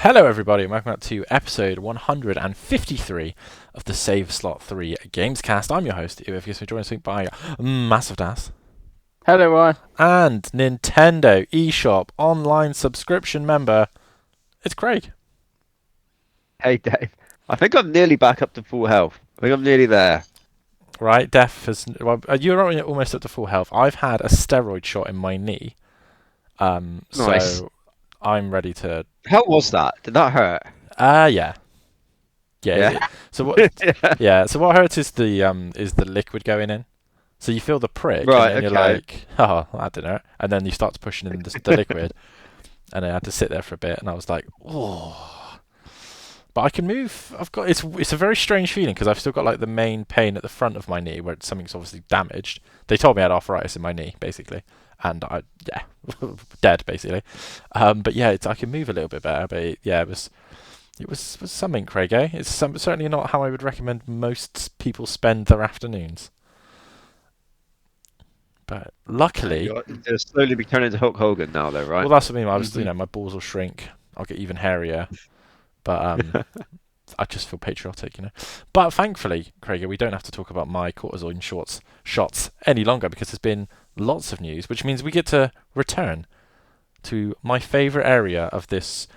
Hello, everybody, and welcome back to episode 153 of the Save Slot 3 Gamescast. I'm your host, if you're joined us by Massive Das Hello, Ryan. and Nintendo eShop online subscription member. It's Craig. Hey Dave, I think I'm nearly back up to full health. I think I'm nearly there. Right, Def has. Well, you're almost up to full health. I've had a steroid shot in my knee, Nice. so I'm ready to. How was that? Did that hurt? Yeah. Yeah. Yeah. So what? Yeah. So what hurts is the liquid going in. So you feel the prick, and Right, then you're okay. like, "Oh, that didn't hurt," and then you start to pushing in the liquid, and I had to sit there for a bit, and I was like, "Oh." But I can move. It's a very strange feeling because I've still got like the main pain at the front of my knee where something's obviously damaged. They told me I had arthritis in my knee basically, and yeah, dead basically. But yeah, I can move a little bit better. But it was something, Craig. It's certainly not how I would recommend most people spend their afternoons. But luckily, You're slowly be turning into Hulk Hogan now, though, right? well, that's what I mean. Mhm. My balls will shrink. I'll get even hairier. But I just feel patriotic, you know. But thankfully, Craig, we don't have to talk about my cortisone shots any longer because there's been lots of news, which means we get to return to my favourite area of this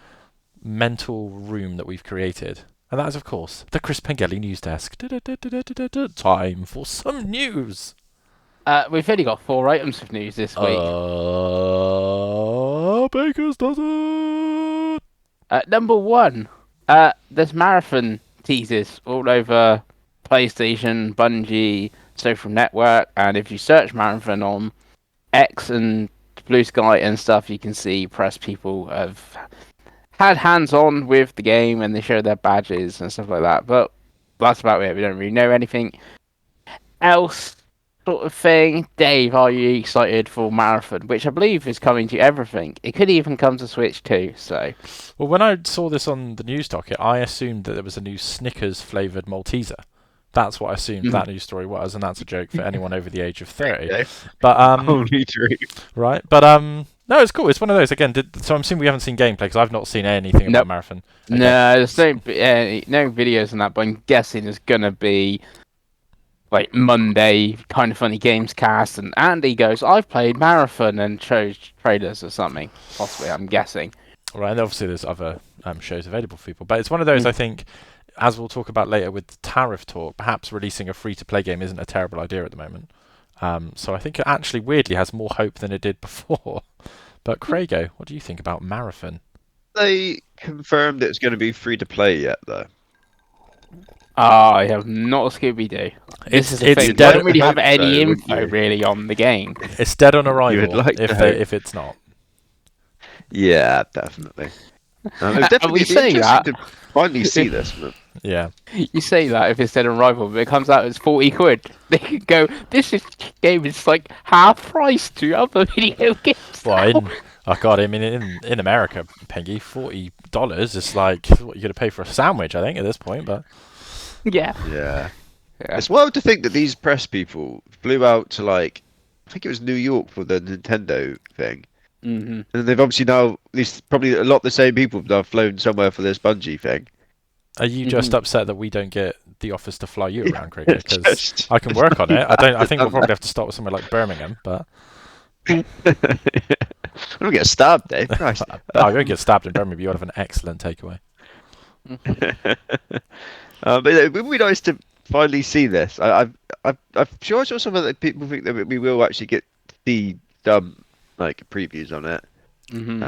mental room that we've created. And that is, of course, the Chris Pengelly news desk. Time for some news. We've only got 4 items of news this week. Baker's dozen. Number one, there's marathon teasers all over PlayStation, Bungie, social network, and if you search marathon on X and Blue Sky and stuff, you can see press people have had hands-on with the game and they show their badges and stuff like that. But that's about it. We don't really know anything else sort of thing. Dave, are you excited for Marathon, which I believe is coming to everything? It could even come to Switch too. So Well, when I saw this on the news docket, I assumed that there was a new Snickers flavoured Malteser. That's what I assumed that news story was, and that's a joke for anyone over the age of 30. Okay. But Only dream. right, but no, it's cool. It's one of those again. So I'm assuming we haven't seen gameplay because I've not seen anything about nope. Marathon. No, there's no videos on that, but I'm guessing it's gonna be like Monday, kind of funny Gamescast, and Andy goes, "I've played Marathon," and shows trailers or something. Possibly, I'm guessing. Right, and obviously there's other shows available for people, but it's one of those I think, as we'll talk about later with tariff talk, perhaps releasing a free-to-play game isn't a terrible idea at the moment. So I think it actually weirdly has more hope than it did before. But Craigo, what do you think about Marathon? They confirmed it's going to be free to play yet, though. I have not a Scooby Doo. This is the it's thing. dead. I don't really have hope any so, wouldn't info you? really on the game. It's dead on You arrival would like to hope. if it's not. Yeah, definitely. It would Are definitely we be saying interesting to finally see this. But Yeah. You say that if it's dead on arrival, but it comes out as 40 quid. They could go, game is like half price to other video games. Well, now." oh god, I mean in America, Pengi, $40 is like what you're gonna pay for a sandwich, I think, at this point. But Yeah. yeah, Yeah. it's wild to think that these press people flew out to I think it was New York for the Nintendo thing. hmm And they've obviously now, at least probably a lot of the same people have now flown somewhere for this Bungie thing. are you just upset that we don't get the office to fly you around, Cricket? Because Just- I can work on it. I think we'll probably have to start with somewhere like Birmingham, but I don't get stabbed, Dave. Christ. I won't get stabbed in Birmingham. You would have an excellent takeaway. But it would be nice to finally see this. I'm sure I saw some of the people think that we will actually get to see some previews on it hmm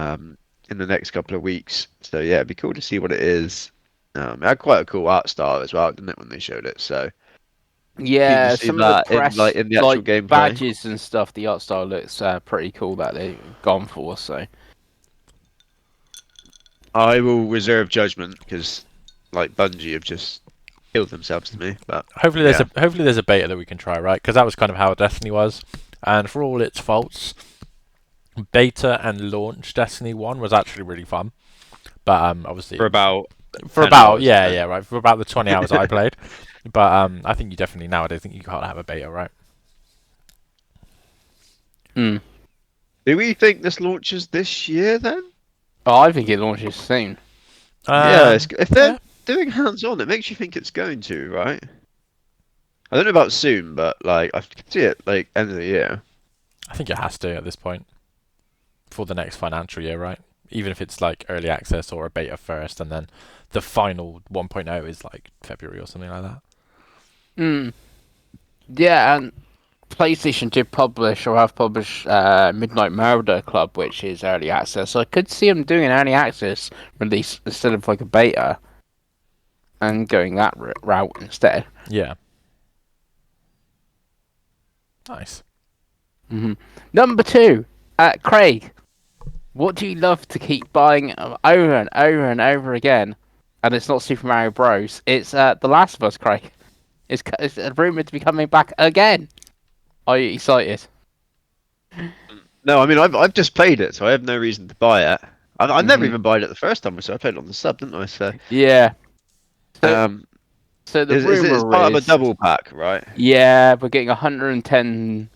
in the next couple of weeks. So yeah, it'd be cool to see what it is. It had quite a cool art style as well, didn't it, when they showed it? So Yeah, see some of that the press, in the actual gameplay. badges and stuff, the art style looks pretty cool that they've gone for, so. I will reserve judgment because Bungie have just killed themselves to me. But Hopefully there's a beta that we can try, right? Because that was kind of how Destiny was, and for all its faults, beta and launch Destiny 1 was actually really fun. But obviously for about for 10 about hours, yeah right for about the 20 hours I played. But I think you definitely nowadays think you can't have a beta, right? Mm. do we think this launches this year then? Oh, I think it launches soon. Yeah, if they're Yeah, doing hands-on, it makes you think it's going to, right? I don't know about soon, but like I can see it like end of the year. I think it has to at this point for the next financial year, right? Even if it's like early access or a beta first, and then the final 1.0 is like February or something like that. Mm. Yeah, and PlayStation did publish or have published Midnight Murder Club, which is early access. So I could see them doing an early access release instead of like a beta and going that route instead. Yeah. Nice. Number 2, Craig. What do you love to keep buying over and over and over again? And it's not Super Mario Bros. It's The Last of Us, Craig. It's rumored to be coming back again. Are you excited? No, I mean I've just played it, so I have no reason to buy it. I never Mhm. even bought it the first time, so I played it on the sub, didn't I? So Yeah. So, um, so the it's rumor part of a is, double pack, right? yeah, we're getting $110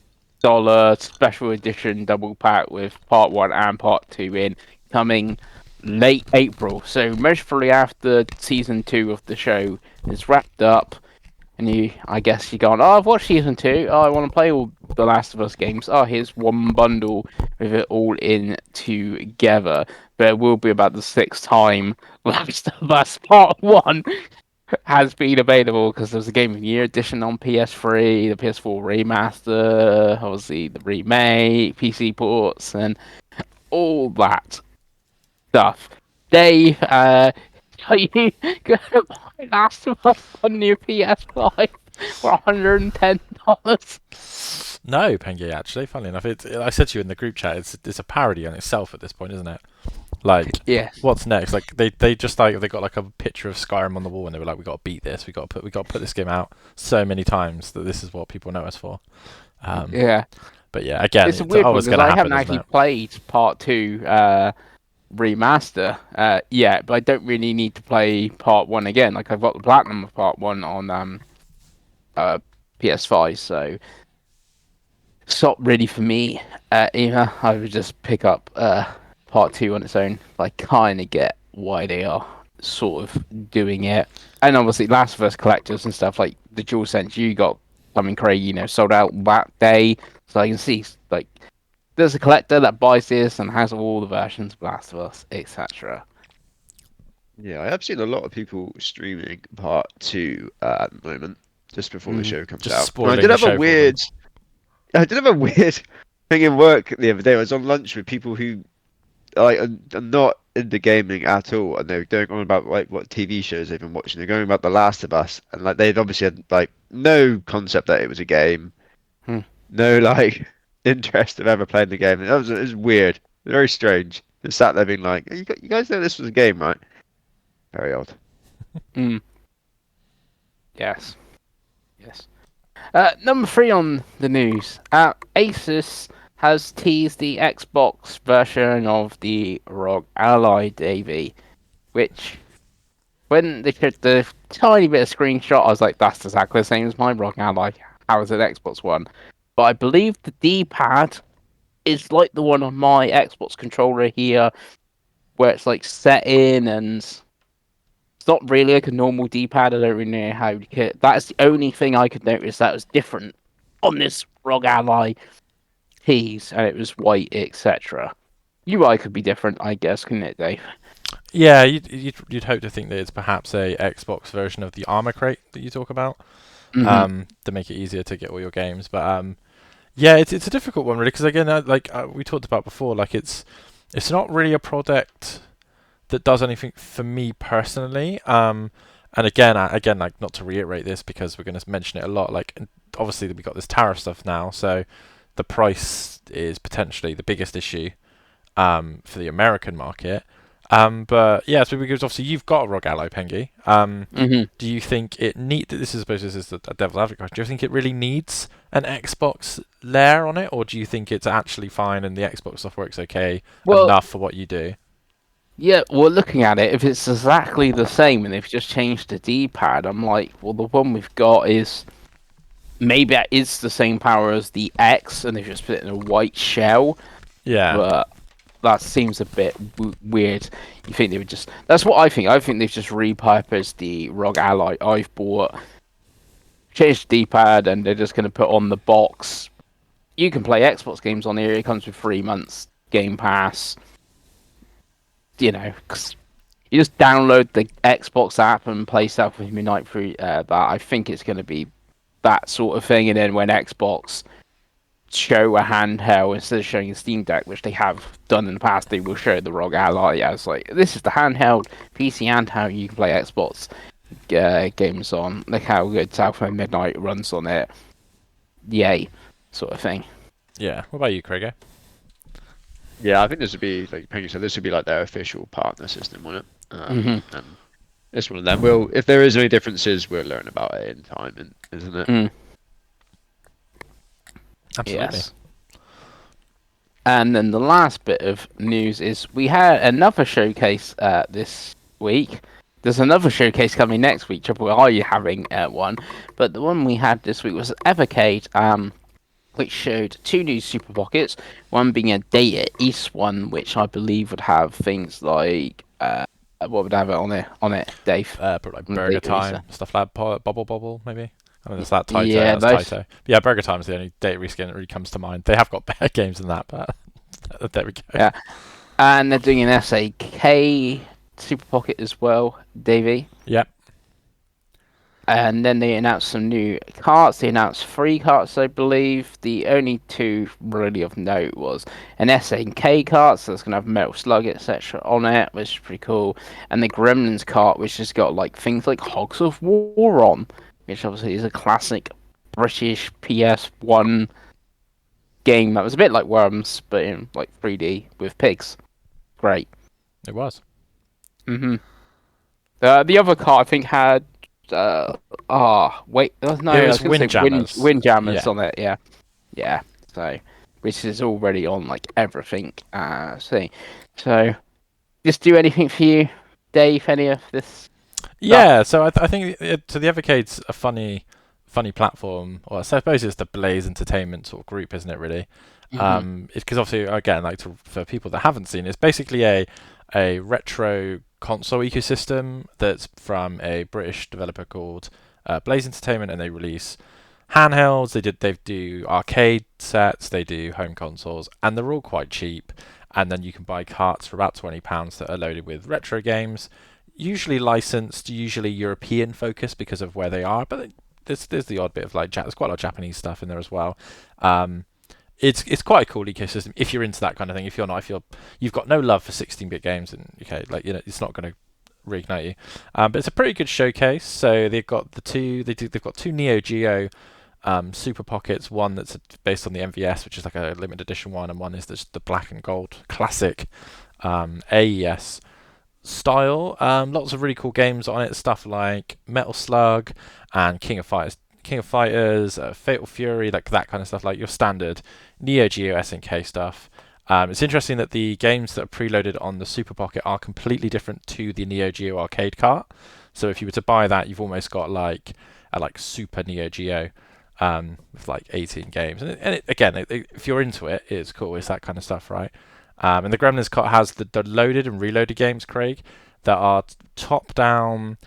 special edition double pack with part 1 and part 2 in coming late April. So most probably after season 2 of the show is wrapped up. And I guess you're going, oh, I've watched season 2. Oh, I want to play all the Last of Us games. Oh, here's one bundle with it all in together. But it will be about the 6th time Last of Us Part 1 has been available because there's a Game of the Year edition on PS3, the PS4 remaster, obviously the remake, PC ports, and all that stuff. Dave, are you gonna buy Last of Us on your PS5 for $110? No, Pengi, actually, funnily enough, I said to you in the group chat, it's a parody on itself at this point, isn't it? Like, Yes. what's next? Like, they just like they got like a picture of Skyrim on the wall, and they were like, we got to beat this, we got to put this game out so many times that this is what people know us for. Yeah. But yeah, again, It's a weird one always because going to I happen, haven't isn't actually it? played Part 2 remaster yet, but I don't really need to play Part 1 again. Like, I've got the Platinum of Part 1 on PS5, so it's not really for me either. I would just pick up Part 2 on its own. I kind of get why they are sort of doing it. And obviously, Last of Us collectors and stuff like the DualSense you got coming, Craig, sold out that day. So I can see, like, there's a collector that buys this and has all the versions of Last of Us, etc. Yeah, I have seen a lot of people streaming part 2 at the moment, just before the show comes Just out. And spoiling the show for them. I did have a weird thing in work the other day. I was on lunch with people who like are not into gaming at all, and they were going on about like what TV shows they've been watching. They're going about The Last of Us, and like they'd obviously had like no concept that it was a game, Hmm. no like interest of ever playing the game. And it was weird, very strange. Just sat there being like, you guys know this was a game, right? Very odd. Mm. Yes. Yes. Number 3 on the news. Asus has teased the Xbox version of the ROG Ally, Davey, which, when they showed the tiny bit of screenshot, I was like, that's exactly the same as my ROG Ally. How is it Xbox One? But I believe the D-pad is like the one on my Xbox controller here, where it's like set in and it's not really like a normal D-pad. I don't really know how you get. That's the only thing I could notice that was different on this ROG Ally tease, and it was white, etc. UI could be different, I guess, couldn't it, Dave? Yeah, you'd hope to think that it's perhaps a Xbox version of the Armor Crate that you talk about, Mm-hmm. to make it easier to get all your games. But yeah, it's a difficult one really because again, we talked about before, like it's not really a product that does anything for me personally. And again, like not to reiterate this because we're going to mention it a lot. Like obviously we got this tariff stuff now, so the price is potentially the biggest issue for the American market. But yeah, so because obviously you've got a ROG Ally, Pengi. Mm-hmm. Do you think it this is I suppose this is a devil's advocate question. Do you think it really needs an Xbox layer on it, or do you think it's actually fine and the Xbox stuff works okay Well, enough for what you do? yeah, well, looking at it, if it's exactly the same and they've just changed the D-pad, I'm like, well, the one we've got is maybe it is the same power as the X, and they've just put it in a white shell. Yeah. But that seems a bit weird. You think they would just? That's what I think. I think they've just repurposed the ROG Ally I've bought, changed the D-pad, and they're just going to put on the box. You can play Xbox games on here. It comes with 3 months Game Pass. 'Cause you just download the Xbox app and play stuff with Midnight through that. I think it's going to be that sort of thing. And then when Xbox show a handheld instead of showing a Steam Deck, which they have done in the past, they will show the ROG Ally as like, this is the handheld PC handheld you can play Xbox games on. Look how good Southbound Midnight runs on it. Yay, sort of thing. Yeah. What about you, Craig? Yeah, I think this would be, like Pengi said, this would be like their official partner system, wouldn't it? And it's one of them. If there is any differences, we'll learn about it in time, isn't it? Absolutely. Yes. And then the last bit of news is we had another showcase this week. There's another showcase coming next week. Triple are you having one? But the one we had this week was Evercade, which showed 2 new Super Pockets. One being a Data East one, which I believe would have things like what would have it on it, Dave? Like Burger Time, stuff like Bobble, maybe. I mean, it's that Taito. Yeah, that's Taito. Yeah, Burger Time's the only data reskin that really comes to mind. They have got better games than that, but there we go. Yeah, and they're doing an SAK Super Pocket as well, Davey. Yep. And then they announced some new carts. They announced 3 carts, I believe. The only 2 really of note was an SNK cart, so it's going to have Metal Slug, etc. on it, which is pretty cool. And the Gremlins cart, which has got like things like Hogs of War on, which obviously is a classic British PS1 game that was a bit like Worms, but in like 3D with pigs. Great. It was. The other cart I think had Windjammers on it, yeah. So, which is already on like everything. So, just do anything for you, Dave? Any of this? Yeah. So I think the Evercade's a funny platform, or I suppose it's the Blaze Entertainment sort of group, isn't it? Really. It's because obviously, again, like for people that haven't seen, it's basically a retro console ecosystem that's from a British developer called Blaze Entertainment, and they release handhelds. They do arcade sets, they do home consoles, and they're all quite cheap. And then you can buy carts for about £20 that are loaded with retro games, usually licensed, usually European focused because of where they are. But there's the odd bit of like there's quite a lot of Japanese stuff in there as well. It's quite a cool ecosystem if you're into that kind of thing. If you're not, if you've got no love for 16-bit games, and it's not going to reignite you. But it's a pretty good showcase. So they've got they've got 2 Neo Geo Super Pockets. One that's based on the MVS, which is like a limited edition one, and one is just the black and gold classic AES style. Lots of really cool games on it. Stuff like Metal Slug and King of Fighters, Fatal Fury, like that kind of stuff, like your standard Neo Geo SNK stuff. It's interesting that the games that are preloaded on the Super Pocket are completely different to the Neo Geo arcade cart. So if you were to buy that, you've almost got like a Super Neo Geo with like 18 games. And if you're into it, it's cool. It's that kind of stuff, right? And the Gremlins cart has the loaded and reloaded games, Craig, that are top-down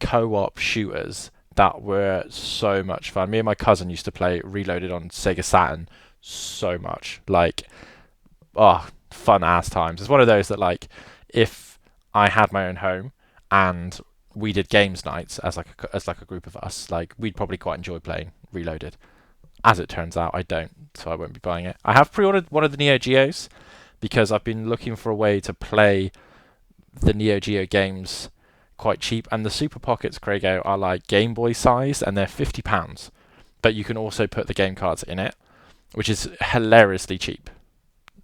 co-op shooters that were so much fun. Me and my cousin used to play Reloaded on Sega Saturn so much. Like, fun ass times. It's one of those that, like, if I had my own home and we did games nights as a group of us, like, we'd probably quite enjoy playing Reloaded. As it turns out, I don't, so I won't be buying it. I have pre-ordered one of the Neo Geos because I've been looking for a way to play the Neo Geo games quite cheap, and the Super Pockets, Craig, are like Game Boy size, and they're £50, but you can also put the game cards in it, which is hilariously cheap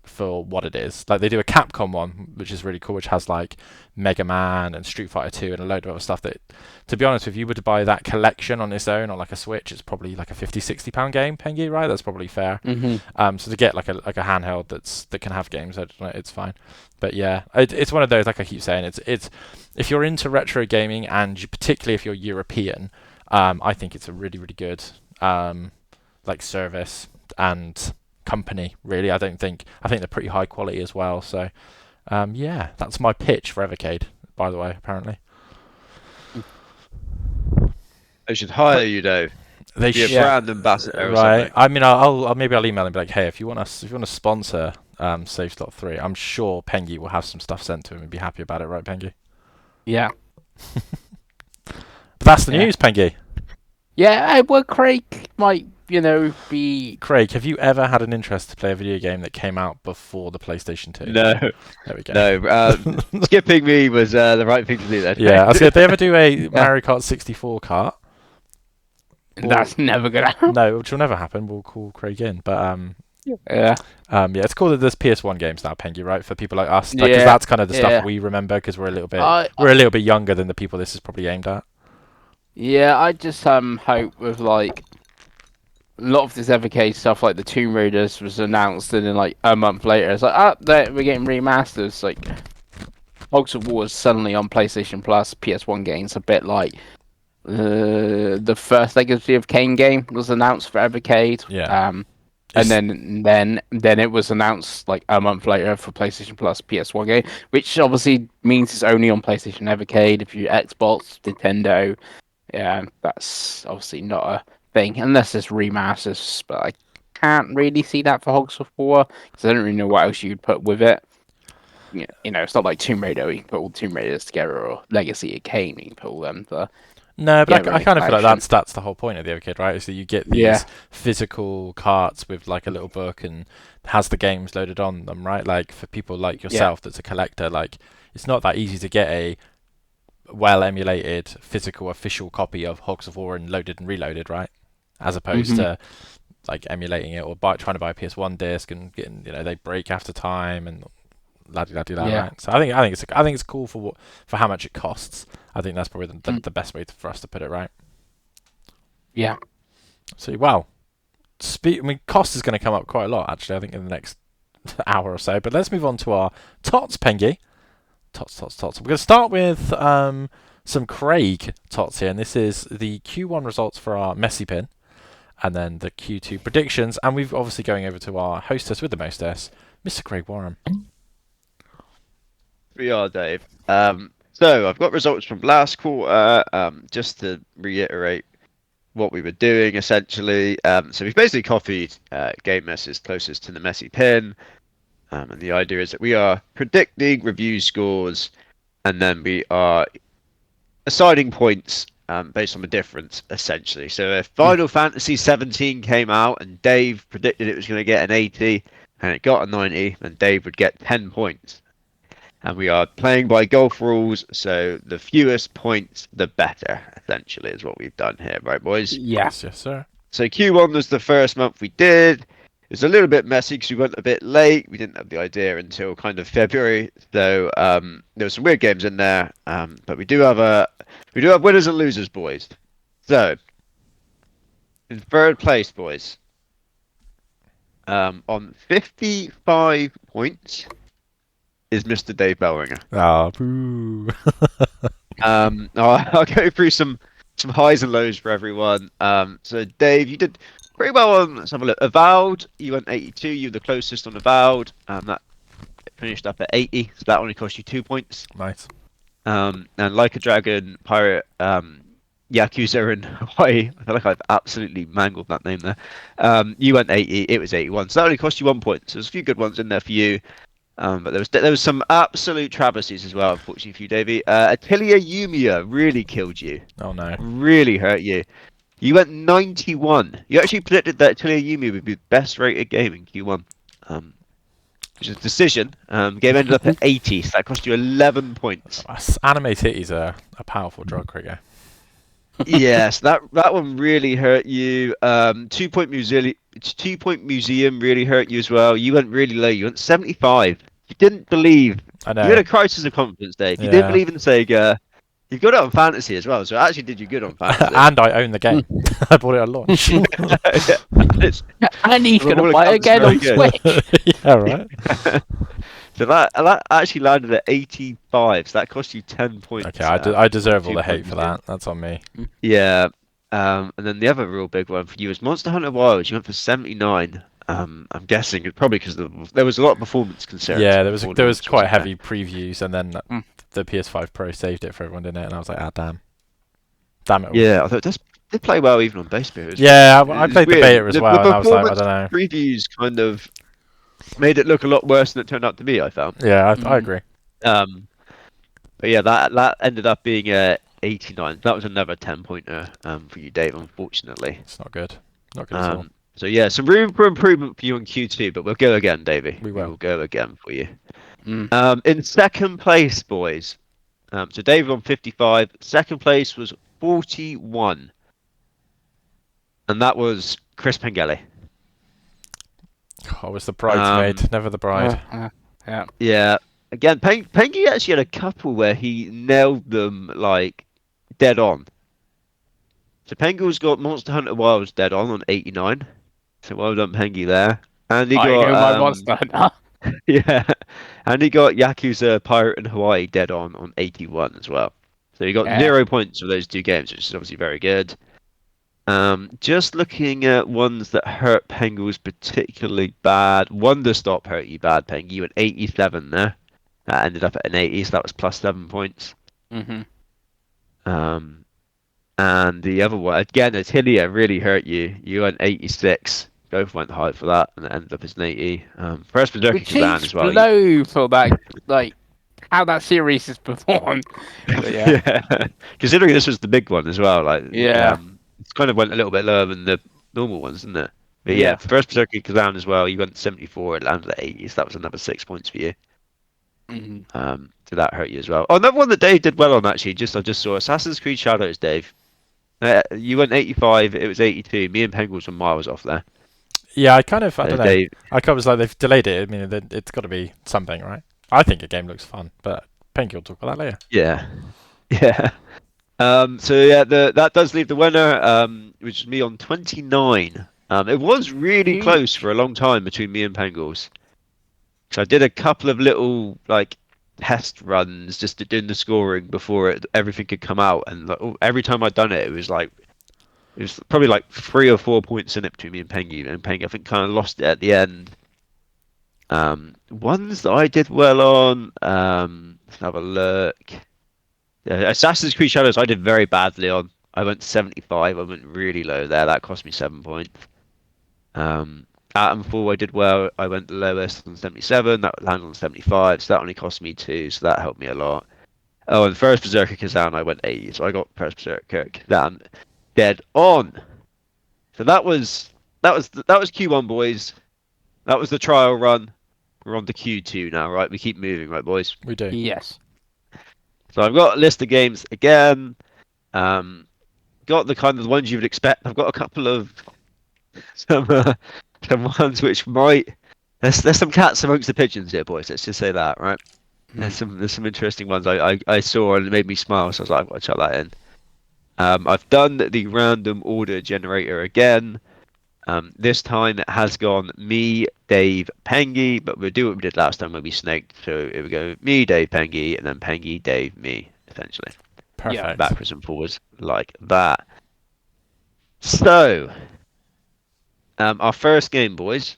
for what it is. Like, they do a Capcom one, which is really cool, which has like Mega Man and Street Fighter 2 and a load of other stuff that, to be honest, if you were to buy that collection on its own on like a Switch, it's probably like a £50-60 game, Pengi, right? That's probably fair. So to get like a handheld that can have games, it's fine. But yeah, it's one of those, like I keep saying, it's if you're into retro gaming, and particularly if you're European, I think it's a really, really good like service, and company. Really, I think they're pretty high quality as well. So yeah, that's my pitch for Evercade. By the way, apparently I should hire you, Dave. they Be a should. brand ambassador or Right. something. I mean, I'll maybe I'll email him and be like, hey, if you want to sponsor Save Slot 3, I'm sure Pengi will have some stuff sent to him and be happy about it, right, Pengi? Yeah. But that's the Yeah. news, Pengi. Yeah, well, Craig might, be... Craig, have you ever had an interest to play a video game that came out before the PlayStation 2? No, There we go. no. Skipping me was the right thing to do then. Yeah, I was did they ever do a Mario Kart 64 kart? That's never gonna happen. No, which will never happen. We'll call Craig in. But Yeah. yeah, it's cool that there's PS1 games now, Pengi, right? For people like us, because Yeah, that's kind of the yeah. stuff we remember because we're a little bit younger than the people this is probably aimed at. Yeah, I just hope with like a lot of this Evercade stuff, like the Tomb Raiders was announced, and then like a month later, it's like, we're getting remasters. Like, Hogs of War is suddenly on PlayStation Plus, PS1 games, a bit like the first Legacy of Kain game was announced for Evercade. Yeah. And then it was announced like a month later for PlayStation Plus PS1 game, which obviously means it's only on PlayStation Evercade. If you're Xbox, Nintendo, yeah, that's obviously not a thing unless it's remasters. But I can't really see that for Hogs of War because I don't really know what else you'd put with it. It's not like Tomb Raider. You can put all Tomb Raiders together, or Legacy of Kain. You can put all them. No, but Yeah, I kind of feel like collection. that's the whole point of the Evercade, right? Is that you get these Yeah. physical carts with like a little book and has the games loaded on them, right? Like for people like yourself that's a collector, like it's not that easy to get a well emulated physical official copy of Hogs of War and loaded and reloaded, right? As opposed to like emulating it or trying to buy a PS1 disc and getting they break after time and la di la, Yeah. right? So I think it's cool for how much it costs. I think that's probably the best way for us to put it, right? Yeah. So wow, cost is going to come up quite a lot actually. I think in the next hour or so. But let's move on to our tots, Pengi. Tots. We're going to start with some Craig tots here, and this is the Q1 results for our Messi pin, and then the Q2 predictions, and we've obviously going over to our hostess with the mostess, Mr. Craig Warren. We are, Dave. So I've got results from last quarter. Just to reiterate what we were doing, essentially. So we've basically copied game messes closest to the Messi pin, and the idea is that we are predicting review scores, and then we are assigning points based on the difference, essentially. So if Final Fantasy 17 came out and Dave predicted it was going to get an 80 and it got a 90, then Dave would get 10 points. And we are playing by golf rules, so the fewest points, the better, essentially, is what we've done here, right, boys? Yes. Yes, sir. So Q1 was the first month we did. It was a little bit messy because we went a bit late. We didn't have the idea until kind of February, so there were some weird games in there. But we do have winners and losers, boys. So in third place, boys, on 55 points. Is Mr. Dave Bellringer. Ah, boo. I'll go through some highs and lows for everyone. So Dave, you did pretty well on. Let's have a look. Avowed, you went 82. You were the closest on Avowed. That finished up at 80, so that only cost you 2 points. Nice. And Like a Dragon, Pirate, Yakuza in Hawaii. I feel like I've absolutely mangled that name there. You went 80. It was 81, so that only cost you 1 point. So there's a few good ones in there for you. But there was some absolute travesties as well, unfortunately for you, Davey. Atelier Yumiya really killed you. Oh no. Really hurt you. You went 91. You actually predicted that Atelier Yumiya would be the best rated game in Q1. Which is a decision. Game ended up at 80, so that cost you 11 points. Anime titties are a powerful drug, Craig. Yes, that one really hurt you. 2 Point Museum really hurt you as well. You went really low. You went 75. You didn't believe. I know. You had a crisis of confidence, Dave. You didn't believe in Sega. You've got it on Fantasy as well, so it actually did you good on Fantasy. And I own the game. I bought it at launch. And he's going to All play again on accounts Switch. Yeah, right. So that actually landed at 85, so that cost you 10 points. Okay, I deserve all 2 the hate Point for Museum. that. That's on me. Yeah. And then the other real big one for you was Monster Hunter Wilds. You went for 79. I'm guessing it's probably because there was a lot of performance concerns. Yeah, before there was launch, quite wasn't heavy previews, and then Mm. the PS5 Pro saved it for everyone, didn't it? And I was like, ah, damn it there? all. Yeah, I thought this did play well even on base period. Yeah, I It's played the weird. beta as The well, and I was like, I performance don't know. previews kind of made it look a lot worse than it turned out to be, I found. Yeah, I Mm. agree. But yeah, that ended up being 89. That was another 10-pointer for you, Dave, unfortunately. It's not good. Not good at all. So yeah, some room for improvement for you on Q2, but we'll go again, Davey. We We will. will go again for you. Mm. In second place, boys. So David on 55. Second place was 41. And that was Chris Pengelly. I was the bridesmaid, never the bride. Yeah. Yeah. Again, Pengi actually had a couple where he nailed them like dead on. So Pengu's got Monster Hunter Wilds dead on 89. So well done, Pengi there. And he I know my got monster hunter. yeah, and he got Yakuza Pirate in Hawaii dead on 81 as well. So he got Yeah. 0 points for those two games, which is obviously very good. Just looking at ones that hurt Pengu's particularly bad. Wonderstop hurt you bad, Pengu. You went 87 there. That ended up at an 80, so that was plus 7 points. Mm-hmm. And the other one, again, Attilia really hurt you. You went 86. Both went high for that, and it ended up as an 80. First Berserker Which Kazan is as well. low for that, like, how that series is performed. But yeah. Yeah. Considering this was the big one as well, like Yeah. it's kind of went a little bit lower than the normal ones, didn't it? But Yeah. yeah, first Berserker Kazan as well. You went 74, it landed at 80, so that was another 6 points for you. Mm-hmm. Did that hurt you as well? Oh, another one that Dave did well on actually. I just saw Assassin's Creed Shadows, Dave. You went 85, it was 82. Me and Pengels were miles off there. Yeah, I don't know. Dave, I was like, they've delayed it. I mean, it's got to be something, right? I think a game looks fun, but Pengi will talk about that later. yeah, yeah. So yeah, that does leave the winner, which is me on 29. It was really close for a long time between me and Pengels. So I did a couple of little like test runs just to doing the scoring before everything could come out, and like, every time I'd done it, it was probably like 3 or 4 points in it between me and Pengi, I think kind of lost it at the end. Ones that I did well on, let's have a look. Assassin's Creed Shadows I did very badly on. I went 75. I went really low there. That cost me 7 points. Atomfall I did well. I went the lowest on 77. That landed on 75. So that only cost me 2. So that helped me a lot. Oh, and first Berserker Kazan I went 80. So I got first Berserker Kazan dead on. So that was Q1, boys. That was the trial run. We're on to Q2 now, right? We keep moving, right, boys? We do. Yes. So I've got a list of games again. Got the kind of the ones you would expect. I've got a couple of some ones which might. There's some cats amongst the pigeons here, boys. Let's just say that, right? There's some interesting ones I saw and it made me smile. So I was like, I've got to chuck that in. I've done the random order generator again. This time it has gone me, Dave, Pengi, but we'll do what we did last time when we snaked. So it would go me, Dave, Pengi, and then Pengi, Dave, me, essentially. Perfect. Backwards and forwards like that. So, our first game, boys.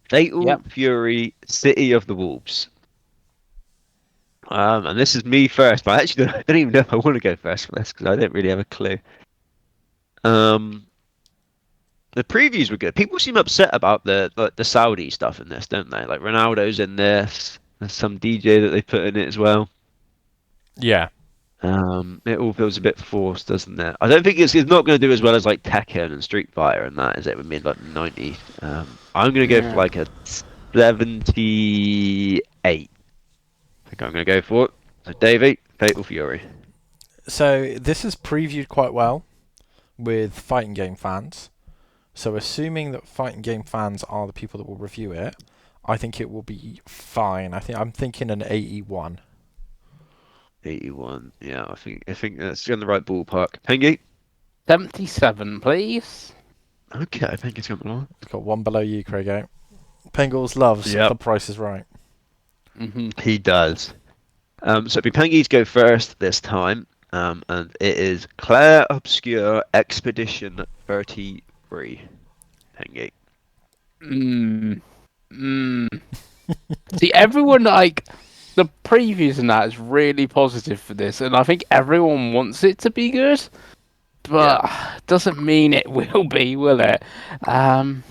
Fatal Fury City of the Wolves. And this is me first, but I actually don't even know if I want to go first for this because I don't really have a clue. The previews were good. People seem upset about the Saudi stuff in this, don't they? Like Ronaldo's in this. There's some DJ that they put in it as well. Yeah. It all feels a bit forced, doesn't it? I don't think it's not going to do as well as like Tekken and Street Fighter and that, is it? With me like 90. I'm going to go for like a 78. I think I'm going to go for it. So Davey, Fatal Fury. So this is previewed quite well with fighting game fans. So assuming that fighting game fans are the people that will review it, I think it will be fine. I'm thinking an 81. 81. Yeah, I think that's in the right ballpark. Pengi? 77, please. Okay, I think it's got along. It's got one below you, Craigo. Pengles loves The Price is Right. Mm-hmm. He does. So it'd be Pengi to go first this time. And it is Claire Obscure Expedition 33. Pengi. Mm, mm. See, everyone like the previews and that is really positive for this, and I think everyone wants it to be good, but doesn't mean it will be, will it? I'm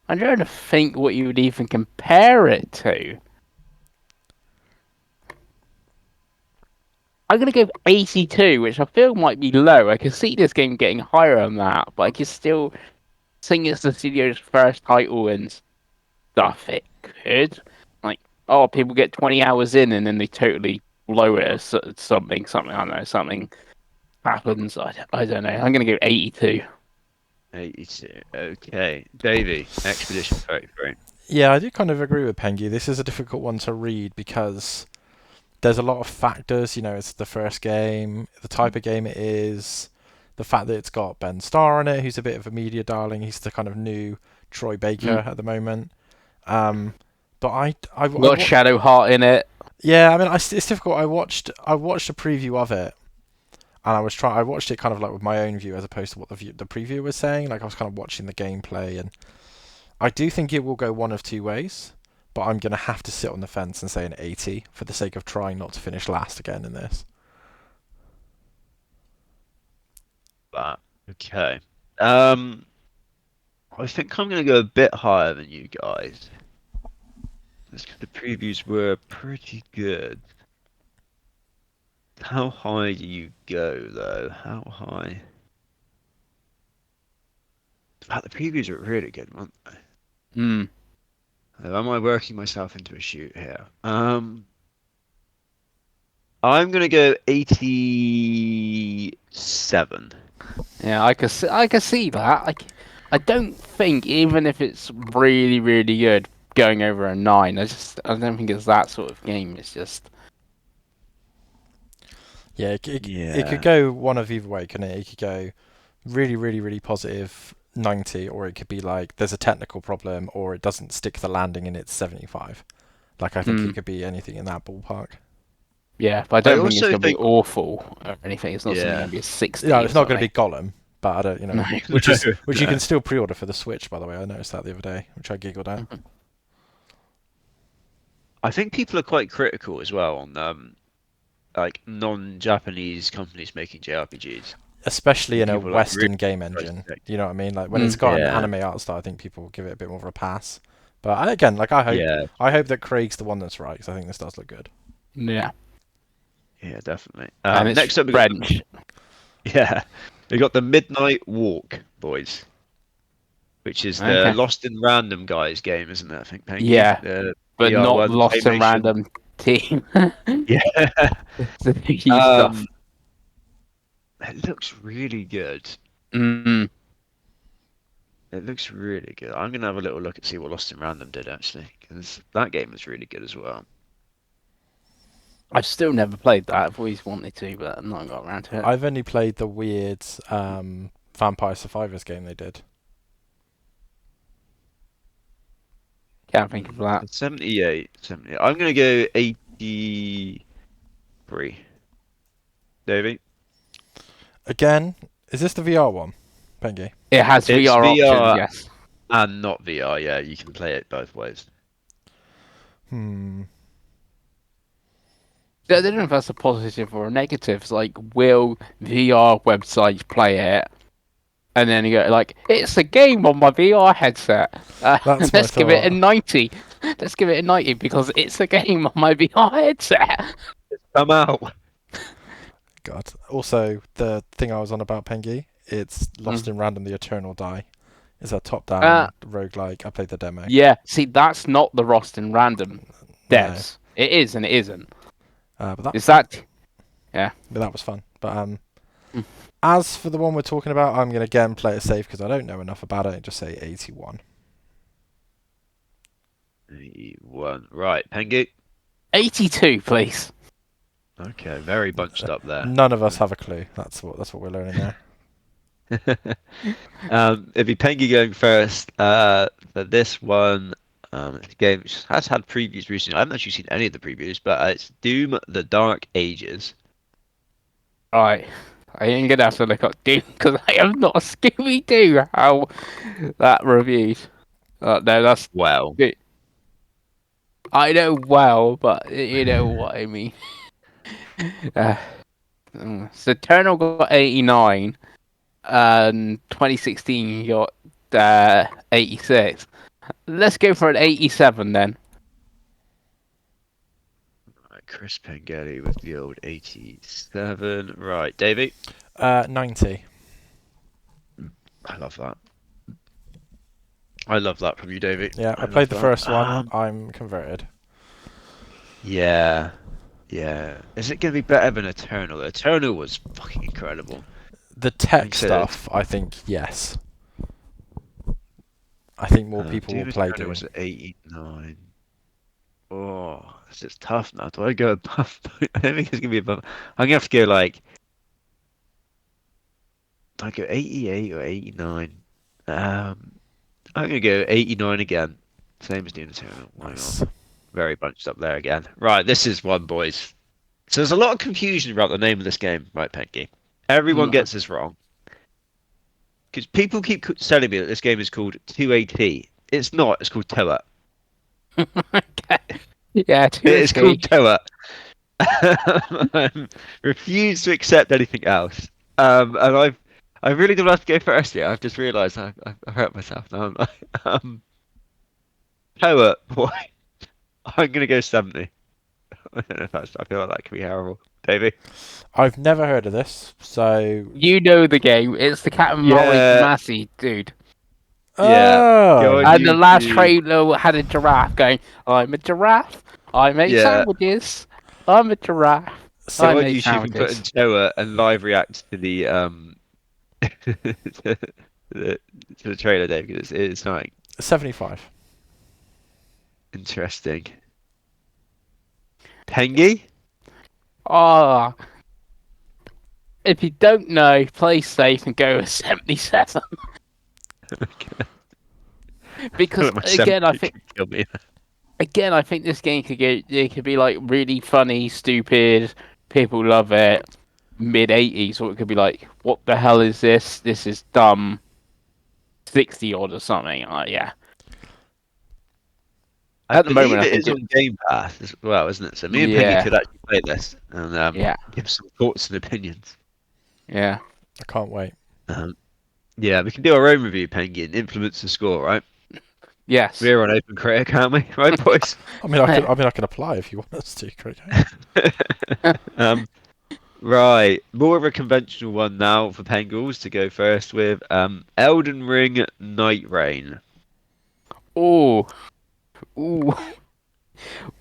trying to think what you would even compare it to. I'm gonna go 82, which I feel might be low. I can see this game getting higher than that, but I can still think it's the studio's first title and stuff. It could, like, oh, people get 20 hours in and then they totally blow it. Or something. I don't know. Something happens. I don't know. I'm gonna go 82. 82. Okay. Davey, Expedition 33. Yeah, I do kind of agree with Pengi. This is a difficult one to read because there's a lot of factors. You know, it's the first game, the type of game it is, the fact that it's got Ben Starr on it, who's a bit of a media darling. He's the kind of new Troy Baker at the moment. But Got Shadow Heart in it. yeah, I mean, it's difficult. I watched a preview of it, and I watched it kind of like with my own view as opposed to what the preview was saying. Like I was kind of watching the gameplay, and I do think it will go one of two ways. But I'm gonna have to sit on the fence and say an 80 for the sake of trying not to finish last again in this. That. Okay. I think I'm gonna go a bit higher than you guys. The previews were pretty good. How high do you go though? How high? The previews were really good, weren't they? Hmm. Am I working myself into a shoot here? I'm gonna go 87. Yeah, I can see that. I don't think even if it's really really good, going over a 9. I don't think it's that sort of game. It's just Yeah, it could go one of either way, couldn't it? It could go really, really, really positive 90, or it could be like there's a technical problem, or it doesn't stick the landing and it's 75. Like I think it could be anything in that ballpark. yeah, but I don't think it's also gonna be think, awful or anything. It's not something yeah, gonna be a 60. Yeah, or it's not going to something. be Gollum, but I don't, you know, No. which you No. can still pre-order for the Switch, by the way. I noticed that the other day, which I giggled at. I think people are quite critical as well on like non-Japanese companies making JRPGs. Especially in a People like really Western game engine. You know what I mean? Like when it's got an yeah, anime art style, I think people will give it a bit more of a pass. But again, like yeah, I hope that Craig's the one that's right, because I think this does look good. Yeah, yeah, definitely. and it's Next up, French. We got the Midnight Walk, boys, which is the Okay. Lost in Random guys game, isn't it? I think Pengi. Yeah, The but not VR1 lost in claymation. random team. Yeah. The new stuff. It looks really good. Mm. It looks really good. I'm gonna have a little look and see what Lost in Random did actually, because that game was really good as well. I've still never played that. I've always wanted to, but I've not got around to it. I've only played the weird Vampire Survivors game they did. Can't think of that. 78, 78. I'm gonna go 83. Davey? Again, is this the VR one, Pengi? It has It's VR VR options, yes. and not VR. Yeah, you can play it both ways. Hmm. I don't know if that's a positive or a negative. It's like, will VR websites play it? And then you go like, it's a game on my VR headset. That's my Let's give it a thought. 90. Let's give it a 90 because it's a game on my VR headset. Come out. God. Also, the thing I was on about Pengi, it's Lost in Random: The Eternal Die. It's a top-down roguelike. I played the demo. Yeah, see, that's not the Rost and Random No. devs. It is and it isn't. But Is that? Yeah. that was fun. But as for the one we're talking about, I'm gonna again play it safe because I don't know enough about it and just say 81. 81. Right, Pengi. 82, please. Okay, very bunched up there. None of us have a clue. That's what we're learning there. It'd be Pengi going first. For this one, it's a game which has had previews recently. I haven't actually seen any of the previews, but it's Doom: The Dark Ages. Right. I ain't gonna have to look up Doom because I am not a Scooby Doo. How that reviewed. No, that's Well, good. I know well, but you know what I mean. Uh, so Eternal got 89, and 2016 got 86. Let's go for an 87 then. right, Chris Pengelly with the old 87. Right, Davey. 90. I love that. I love that from you, Davey. Yeah, I love played the that. first one. I'm converted. Yeah. Yeah. Is it going to be better than Eternal? Eternal was fucking incredible. The I tech think so that stuff, I think, yes. I think more people will Doom play Eternal Doom. was at 89. Oh, this is tough now. Do I go above? I don't think it's going to be above. I'm going to have to go like. Do I go 88 or 89? I'm going to go 89 again. Same as Doom Eternal. Why not? Nice. Very bunched up there again. Right, this is one, boys. So there's a lot of confusion about the name of this game, right, Pengi? Everyone gets this wrong. Because people keep telling me that this game is called 2AT. It's not, it's called Toa. Okay. Yeah, It is 2 called Toa. I refuse to accept anything else. And I really don't have to go first yet. I've just realised I've hurt myself now. I'm like, Toa, boy, I'm going to go 70. I don't know if that's, I feel like that could be horrible. Davey? I've never heard of this, so... You know the game. It's the Cat and Yeah. Massey, dude. Yeah. Go Oh! on And the last YouTube. trailer had a giraffe going, I'm a giraffe. I make Yeah. sandwiches. I'm a giraffe. So I on make YouTube, you can put in sandwiches. Toa and live react to the to the, to the trailer, Dave, because it's something 75. interesting. Pengi? Ah, if you don't know, play safe and go with 77. Because My again, I 70 think could kill me. this game could get it could be like really funny, stupid. People love it. Mid 80s, or it could be like, what the hell is this? This is dumb. 60 odd or something. Yeah. I At the believe moment, I it think is on Game Pass as well, isn't it? So me and Pengi yeah, could actually play this and yeah, give some thoughts and opinions. yeah. I can't wait. Yeah, we can do our own review, Pengi, and influence the score, right? Yes. We're on Open Creator, can't we? Right, boys? I mean, I can apply if you want us to. Okay? Right, more of a conventional one now for Pengals to go first with Elden Ring Night Rain. Ooh. Ooh.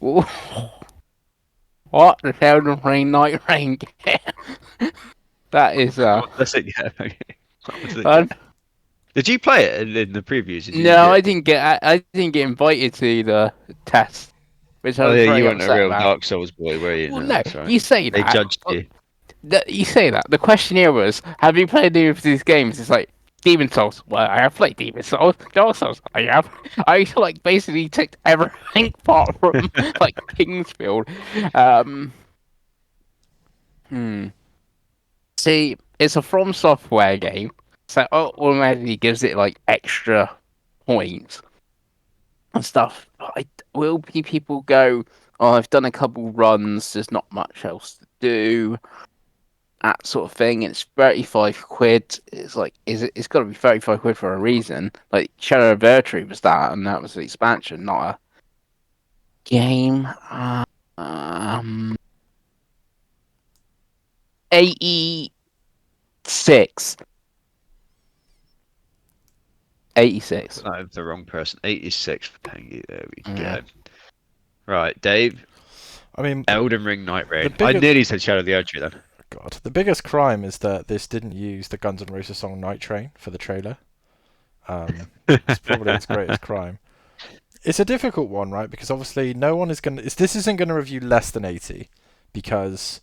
Ooh. What? The Elden Ring Night Rain game? That is That's it, yeah. Okay. What was it, um, Did you play it in the previews? Did you no, get... I didn't get invited to the test, which I Oh was yeah, you very weren't a upset real about. Dark Souls boy, were you? Well, No, no, that's right. you say They that. judged you. You say that. The question here was, have you played any of these games? It's like Demon Souls. Well, I have played Demon Souls. Dark Souls. I have. I like basically ticked everything apart from like Kingsfield. Hmm. See, it's a From Software game, so it automatically gives it like extra points and stuff. Will people go? Oh, I've done a couple runs. There's not much else to do. That sort of thing. It's 35 quid. It's like, it's got to be 35 quid for a reason. Like Shadow of Vertry was that, and that was the expansion, not a game. 86. 86. I'm the wrong person. 86 for Pengi. There we Yeah. go. Right, Dave. I mean, Elden Ring Night Rain. bigger- I nearly said Shadow of the Erd Tree then. God, the biggest crime is that this didn't use the Guns N' Roses song "Night Train" for the trailer. It's probably its greatest crime. It's a difficult one, right? Because obviously no one is going to... This isn't going to review less than 80 because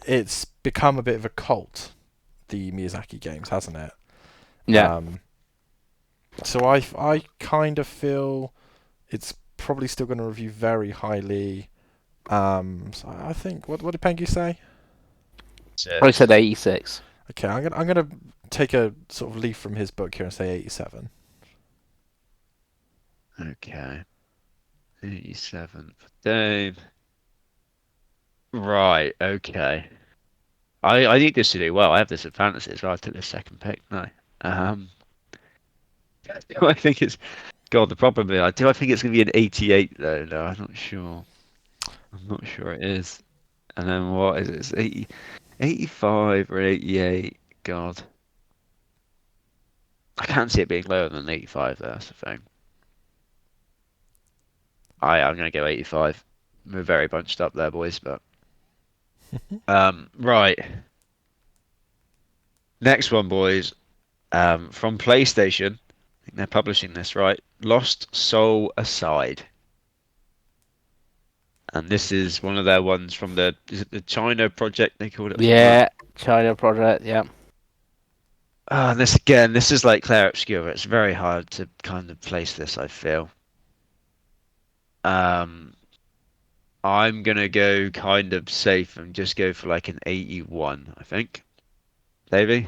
it's become a bit of a cult, the Miyazaki games, hasn't it? Yeah. So I kind of feel it's probably still going to review very highly. So I think... What did Pengi say? I said 86. Okay, I'm gonna, I'm going to... I'm going to take a sort of leaf from his book here and say 87. Okay. 87 for Dave. Right, okay. I need this to do well. I have this in fantasy as well. I took the second pick. No. Um, do I think it's God, the problem is, do I think it's going to be an 88 though? No, I'm not sure. I'm not sure it is. And then what is it? It's 80, 85 or 88. God. I can't see it being lower than 85 though, that's the thing. I'm going to go 85. We're very bunched up there, boys, but right. Next one, boys. From PlayStation. I think they're publishing this, right? Lost Soul Aside. And this is one of their ones from is it the China project they called it or something like Yeah, that? China project. Yeah. And this again, this is like Claire Obscura. It's very hard to kind of place this, I feel. Um, I'm gonna go kind of safe and just go for like an 81, I think. Davey?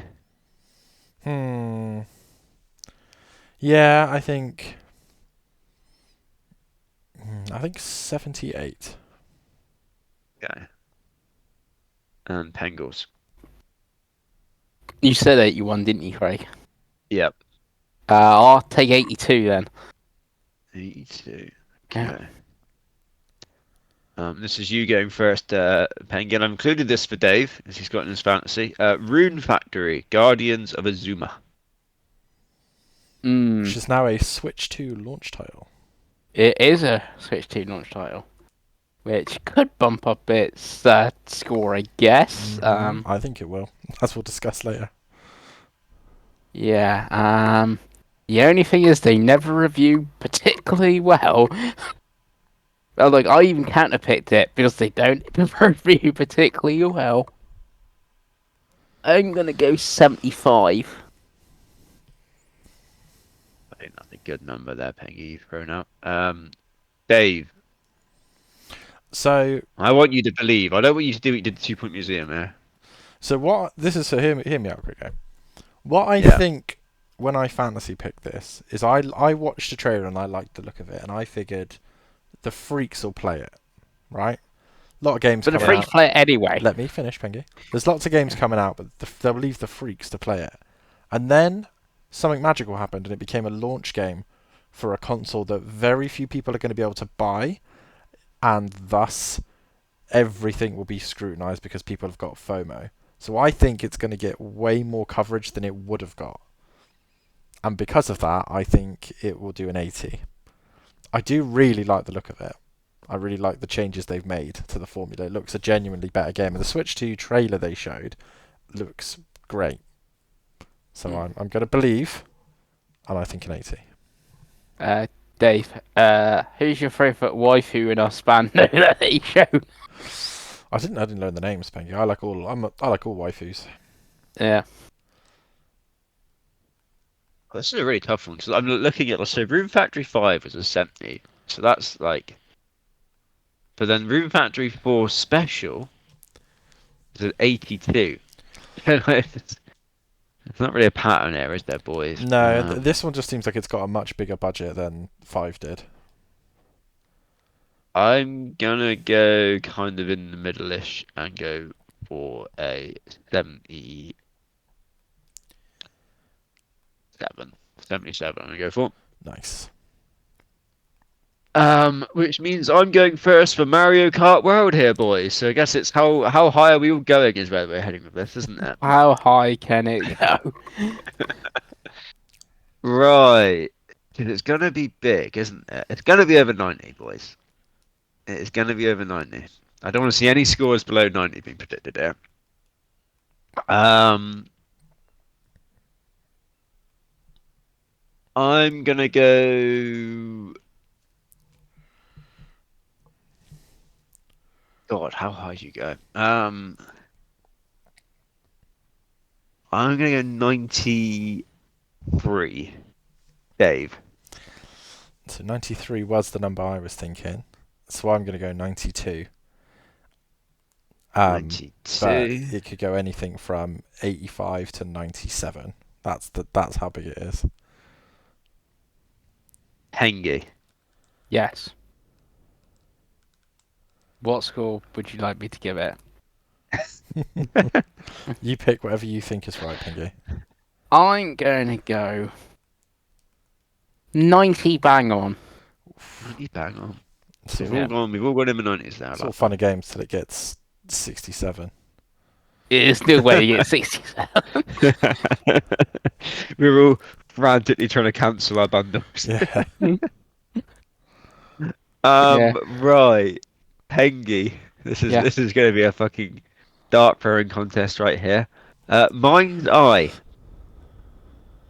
Hmm. Yeah, I think. I think 78. Okay. And Pengals. You said 81, didn't you, Craig? Yep. I'll take 82 then. 82. Yeah. Okay. This is you going first, Penguin. I've included this for Dave, as he's got in his fantasy. Rune Factory, Guardians of Azuma. Which is now a Switch 2 launch title. It is a Switch 2 launch title, which could bump up its score, I guess. I think it will, as we'll discuss later. Yeah. The only thing is they never review particularly well. Well, like I even counterpicked it because they don't review particularly well. I'm gonna go 75. I think that's a good number there, Pengy, you've thrown out. Dave, So, I want you to believe. I don't want you to do what you did the 2 Point Museum here. what this is, so hear me out quick. Okay? What I Yeah. think when I fantasy picked this is I watched the trailer and I liked the look of it and I figured the freaks will play it, right? A lot of games But the coming freaks out. play it anyway. Let me finish, Pengi. There's lots of games coming out, but they'll leave the freaks to play it. And then something magical happened and it became a launch game for a console that very few people are going to be able to buy, and thus everything will be scrutinized because people have got FOMO. So I think it's going to get way more coverage than it would have got. And because of that, I think it will do an 80. I do really like the look of it. I really like the changes they've made to the formula. It looks a genuinely better game. And the Switch 2 trailer they showed looks great. So I'm going to believe, and I think an 80. Dave, who's your favourite waifu in our span that you showed? I didn't learn the names, Pengi. I like all waifus. Yeah. This is a really tough one because I'm looking at, so Room Factory 5 was a 70. So that's like. But then Room Factory 4 Special is an 82. It's not really a pattern there, is there, boys? No, this one just seems like it's got a much bigger budget than 5 did. I'm gonna go kind of in the middle-ish and go for a 77. 77 I'm gonna go for. Nice. Which means I'm going first for Mario Kart World here, boys. So I guess it's how high are we all going is where we're heading with this, isn't it? How high can it go? Right. 'Cause it's gonna be big, isn't it? It's gonna be over 90, boys. It's gonna be over 90. I don't want to see any scores below 90 being predicted here. I'm gonna go. God, how high do you go? I'm gonna go 93. Dave. So 93 was the number I was thinking. So I'm going to go 92. 92. But it could go anything from 85 to 97. That's how big it is. Pengi. Yes. What score would you like me to give it? You pick whatever you think is right, Pengi. I'm going to go 90 bang on. 90 bang on. It's We've all, all gone. We've all got him in 90s now. it's all fun and games till it gets 67. It is still where you get 67. We're all frantically trying to cancel our bundles. Yeah. Yeah. Right. Pengi. Yeah. This is going to be a fucking dart throwing contest right here. Mind's Eye.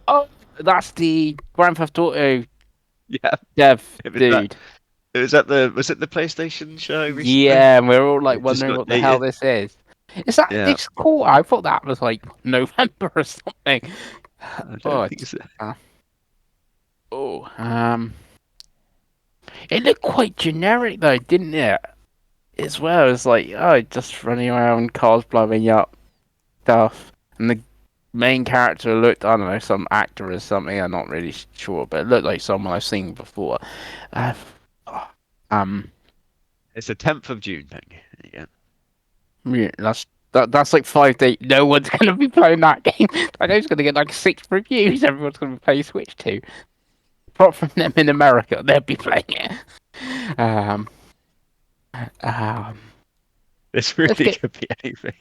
Oh, that's the Grand Theft Auto Yeah. dev It was dude. was it the PlayStation show recently? Yeah, and we're all like It just wondering got what the hell dated. this is. Is that Yeah. this cool? I thought that was like November or something. I Oh, don't think so. oh, it looked quite generic though, didn't it? As well as like, oh, just running around, cars blowing up, stuff, and the main character looked, I don't know, some actor or something. I'm not really sure, but it looked like someone I've seen before. Uh, um, It's the 10th of June, Pengi. There you go. yeah, that's like 5 days. No one's gonna be playing that game. I know it's gonna get like 6 reviews. Everyone's gonna be playing Switch 2. Apart from them in America, they'll be playing it. Um, um, This let's really get could be anything.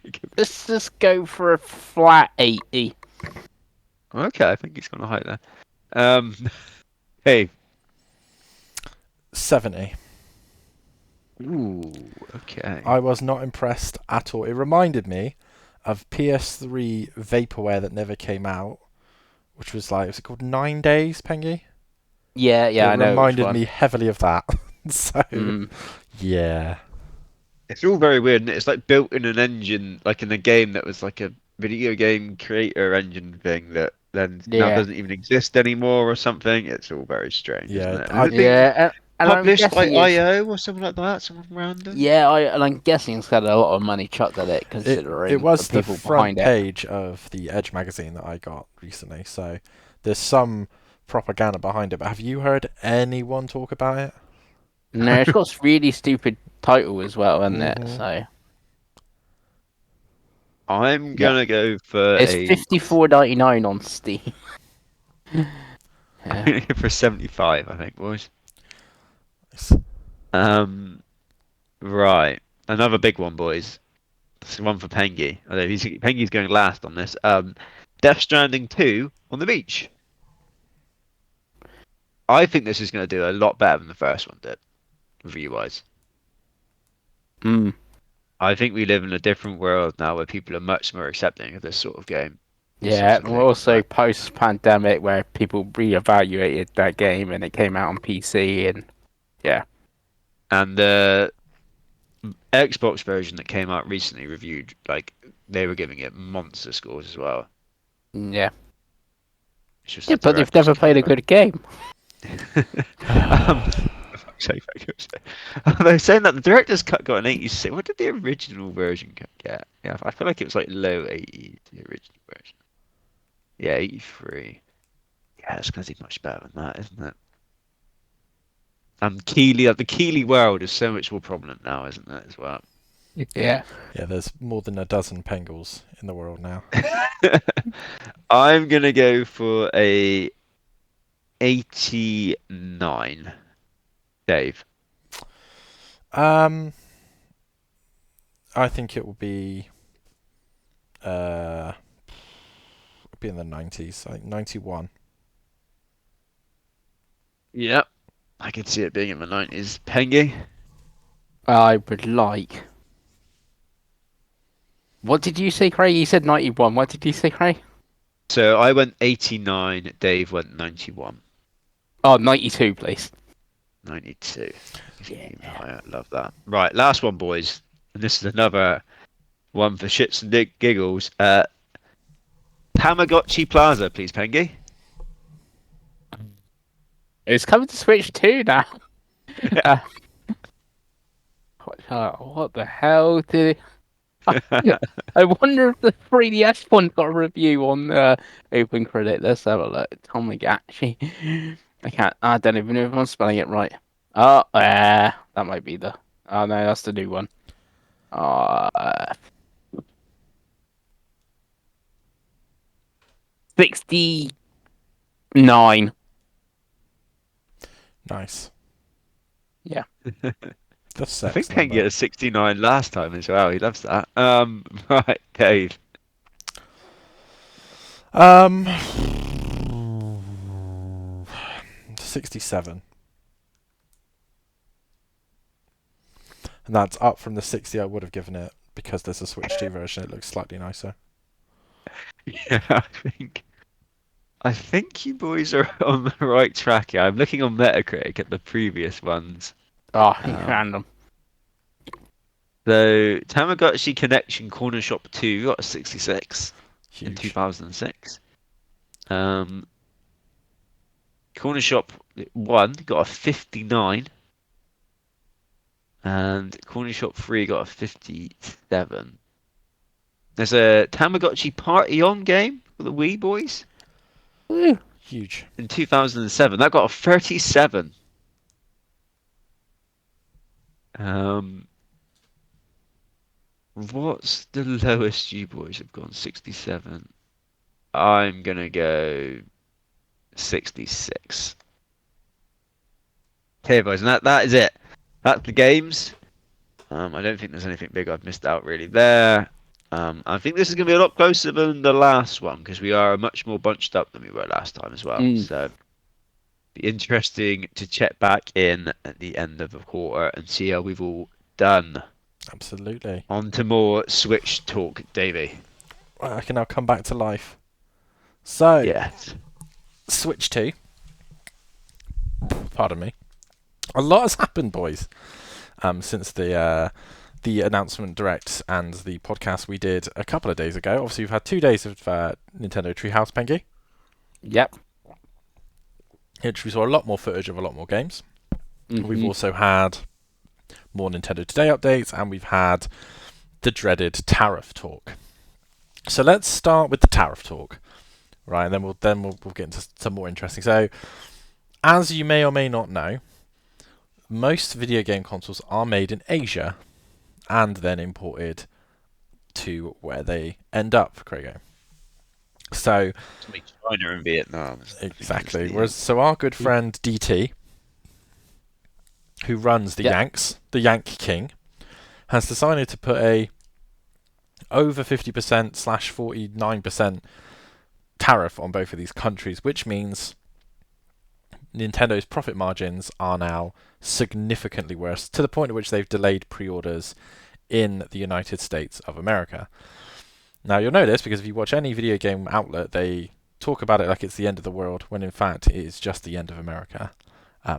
It could be- let's just go for a flat 80. Okay, I think he's gonna hide there. Hey. 70. Ooh, okay. I was not impressed at all. It reminded me of PS3 vaporware that never came out, which was like, was it called 9 Days, Pengi? Yeah, It I know which reminded one. me heavily of that. So, Mm, yeah. It's all very weird, and it's like built in an engine, like in a game that was like a video game creator engine thing that then now yeah, doesn't even exist anymore or something. It's all very strange, isn't Yeah, it? I- Is it being yeah, and I'm published by guessing it's IO or something like that? Someone random? yeah, and I'm guessing it's got a lot of money chucked at it, It considering was the the people front behind it. page of the Edge magazine that I got recently, so there's some propaganda behind it. But have you heard anyone talk about it? No, it's got a really stupid title as well, isn't it? Mhm. So I'm yeah, gonna go for it's a $54.99 on Steam. I'm Yeah. gonna go for 75, I think, boys. Nice. Right. Another big one, boys. This is one for Pengi. Although Pengi's going last on this. Death Stranding 2 on the beach. I think this is going to do a lot better than the first one did, review-wise. Mm. I think we live in a different world now where people are much more accepting of this sort of game. This Yeah, sort of and thing. also post-pandemic where people reevaluated that game and it came out on PC and yeah. And the Xbox version that came out recently reviewed, like, they were giving it monster scores as well. Yeah. It's just Yeah, the but they've director's never played a cut, good game. for fuck's sake, they're saying that the director's cut got an 86. What did the original version get? Yeah, I feel like it was like low 80s, the original version. Yeah, 83. Yeah, it's going to be much better than that, isn't it? And Keeley, the Keeley world is so much more prominent now, isn't it, as well? Yeah. Yeah, there's more than a dozen Pengals in the world now. I'm going to go for a 89, Dave. I think it will be it'll be in the 90s, like 91. Yep. I could see it being in the 90s. Pengi? I would like. What did you say, Craig? You said 91. What did you say, Craig? So I went 89, Dave went 91. Oh, 92, please. 92. Yeah. I love that. Right, last one, boys. And this is another one for shits and giggles. Tamagotchi Plaza, please, Pengi. It's coming to Switch 2 now. Uh, what the hell did I wonder if the 3DS one got a review on Open Credit. Let's have a look. Tamagotchi. I can't. I don't even know if I'm spelling it right. Oh, that might be the. Oh no, that's the new one. 69. Nice. Yeah. The I sex think Pengi number. had a 69 last time as well. He loves that. Right, Dave. Um, 67. And that's up from the 60 I would have given it because there's a Switch 2 version. It looks slightly nicer. Yeah, I think you boys are on the right track here. I'm looking on Metacritic at the previous ones. Oh, you Um, found them. So Tamagotchi Connection Corner Shop 2 got a 66 in Huge. 2006. Corner Shop 1 got a 59. And Corner Shop 3 got a 57. There's a Tamagotchi Party On game for the Wii boys Woo. Huge. in 2007. That got a 37. Um, what's the lowest you boys have gone? 67. I'm gonna go 66. Okay, boys, and that is it. That's the games. I don't think there's anything big I've missed out really there. I think this is going to be a lot closer than the last one because we are much more bunched up than we were last time as well. So be interesting to check back in at the end of the quarter and see how we've all done. Absolutely. On to more Switch talk, Davey. Right, I can now come back to life. So, Yes. Switch 2. Pardon me. A lot has happened, boys, since the announcement direct and the podcast we did a couple of days ago. Obviously, we've had 2 days of Nintendo Treehouse, Pengi, Yep. which we saw a lot more footage of a lot more games. We've Mhm. also had more Nintendo Today updates, and we've had the dreaded tariff talk. So let's start with the tariff talk, right? And then we'll get into some more interesting. So, as you may or may not know, most video game consoles are made in Asia and then imported to where they end up, Craigo. So China and Vietnam. exactly. Whereas, so our good friend DT, who runs the Yep. Yanks, the Yank King, has decided to put a over 50% / 49% tariff on both of these countries, which means Nintendo's profit margins are now significantly worse, to the point at which they've delayed pre-orders in the United States of America. Now, you'll know this because if you watch any video game outlet, they talk about it like it's the end of the world, when in fact it is just the end of America.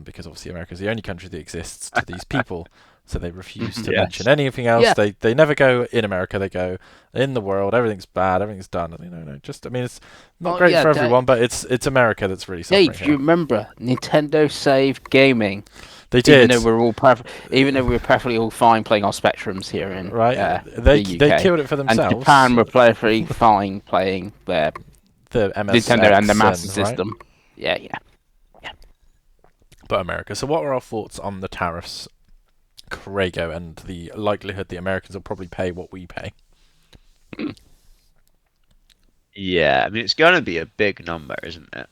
Because obviously America is the only country that exists to these people, so they refuse to Yes. mention anything else. Yeah. They never go in America, they go in the world, everything's bad, everything's done. No, I mean, it's not Oh, great yeah, for Dave. everyone, but it's America that's really suffering Dave, here. you remember Nintendo saved gaming, They did. even though we were perfectly all fine playing our Spectrums here in Right, the they UK. killed it for And themselves. Japan were perfectly fine playing their the MSX Nintendo and the Master right? System. Yeah. But America. So what are our thoughts on the tariffs, Craigo, and the likelihood the Americans will probably pay what we pay? Yeah, I mean it's going to be a big number, isn't it?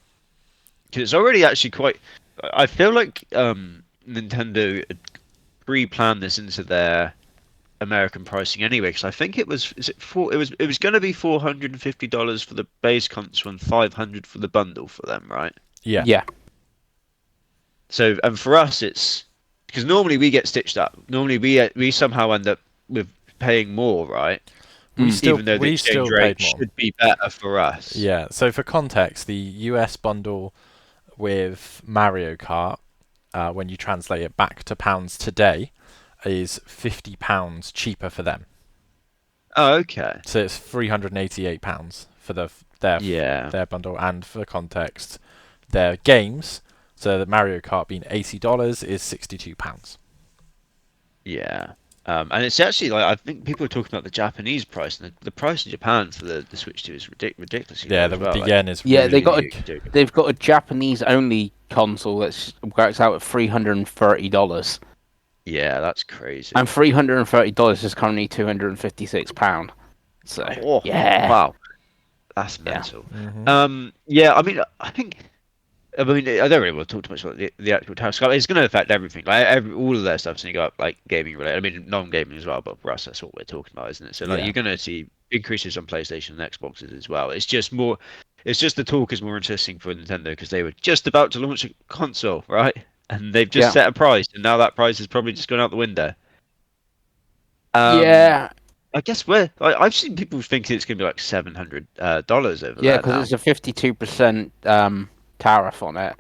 Because it's already actually quite. I feel like Nintendo had pre-planned this into their American pricing anyway. Because I think it was it was going to be $450 for the base console and $500 for the bundle for them, right? Yeah. So and for us it's because normally we get stitched up. Normally we somehow end up with paying more, right? We still Even though the we exchange still rate paid more. should be better for us. Yeah. So for context, the US bundle with Mario Kart, when you translate it back to pounds today, is £50 cheaper for them. Oh, okay. So it's £388 for Yeah. their bundle, and for context, their games. So the Mario Kart being $80 is £62. Yeah. And it's actually like I think people are talking about the Japanese price, and the price in Japan for the Switch 2 is ridiculously Yeah, low as well. the Like, yen is Yeah, really they got weak. they've got a Japanese only console that works out at $330, yeah, that's crazy. and $330 is currently £256. So Oh, yeah, wow, that's yeah, mental. Hmm. Yeah, I mean, I don't really want to talk too much about the actual tariffs. It's going to affect everything. Like all of their stuff's going to go up, like gaming related. I mean, non-gaming as well, but for us, that's what we're talking about, isn't it? So like, Yeah. you're going to see increases on PlayStation and Xboxes as well. It's just more. It's just the talk is more interesting for Nintendo because they were just about to launch a console, right? And they've just yeah, set a price, and now that price has probably just gone out the window. Um, yeah, I guess I've seen people think it's going to be like $700 over yeah, there because now. it's a 52% tariff on it.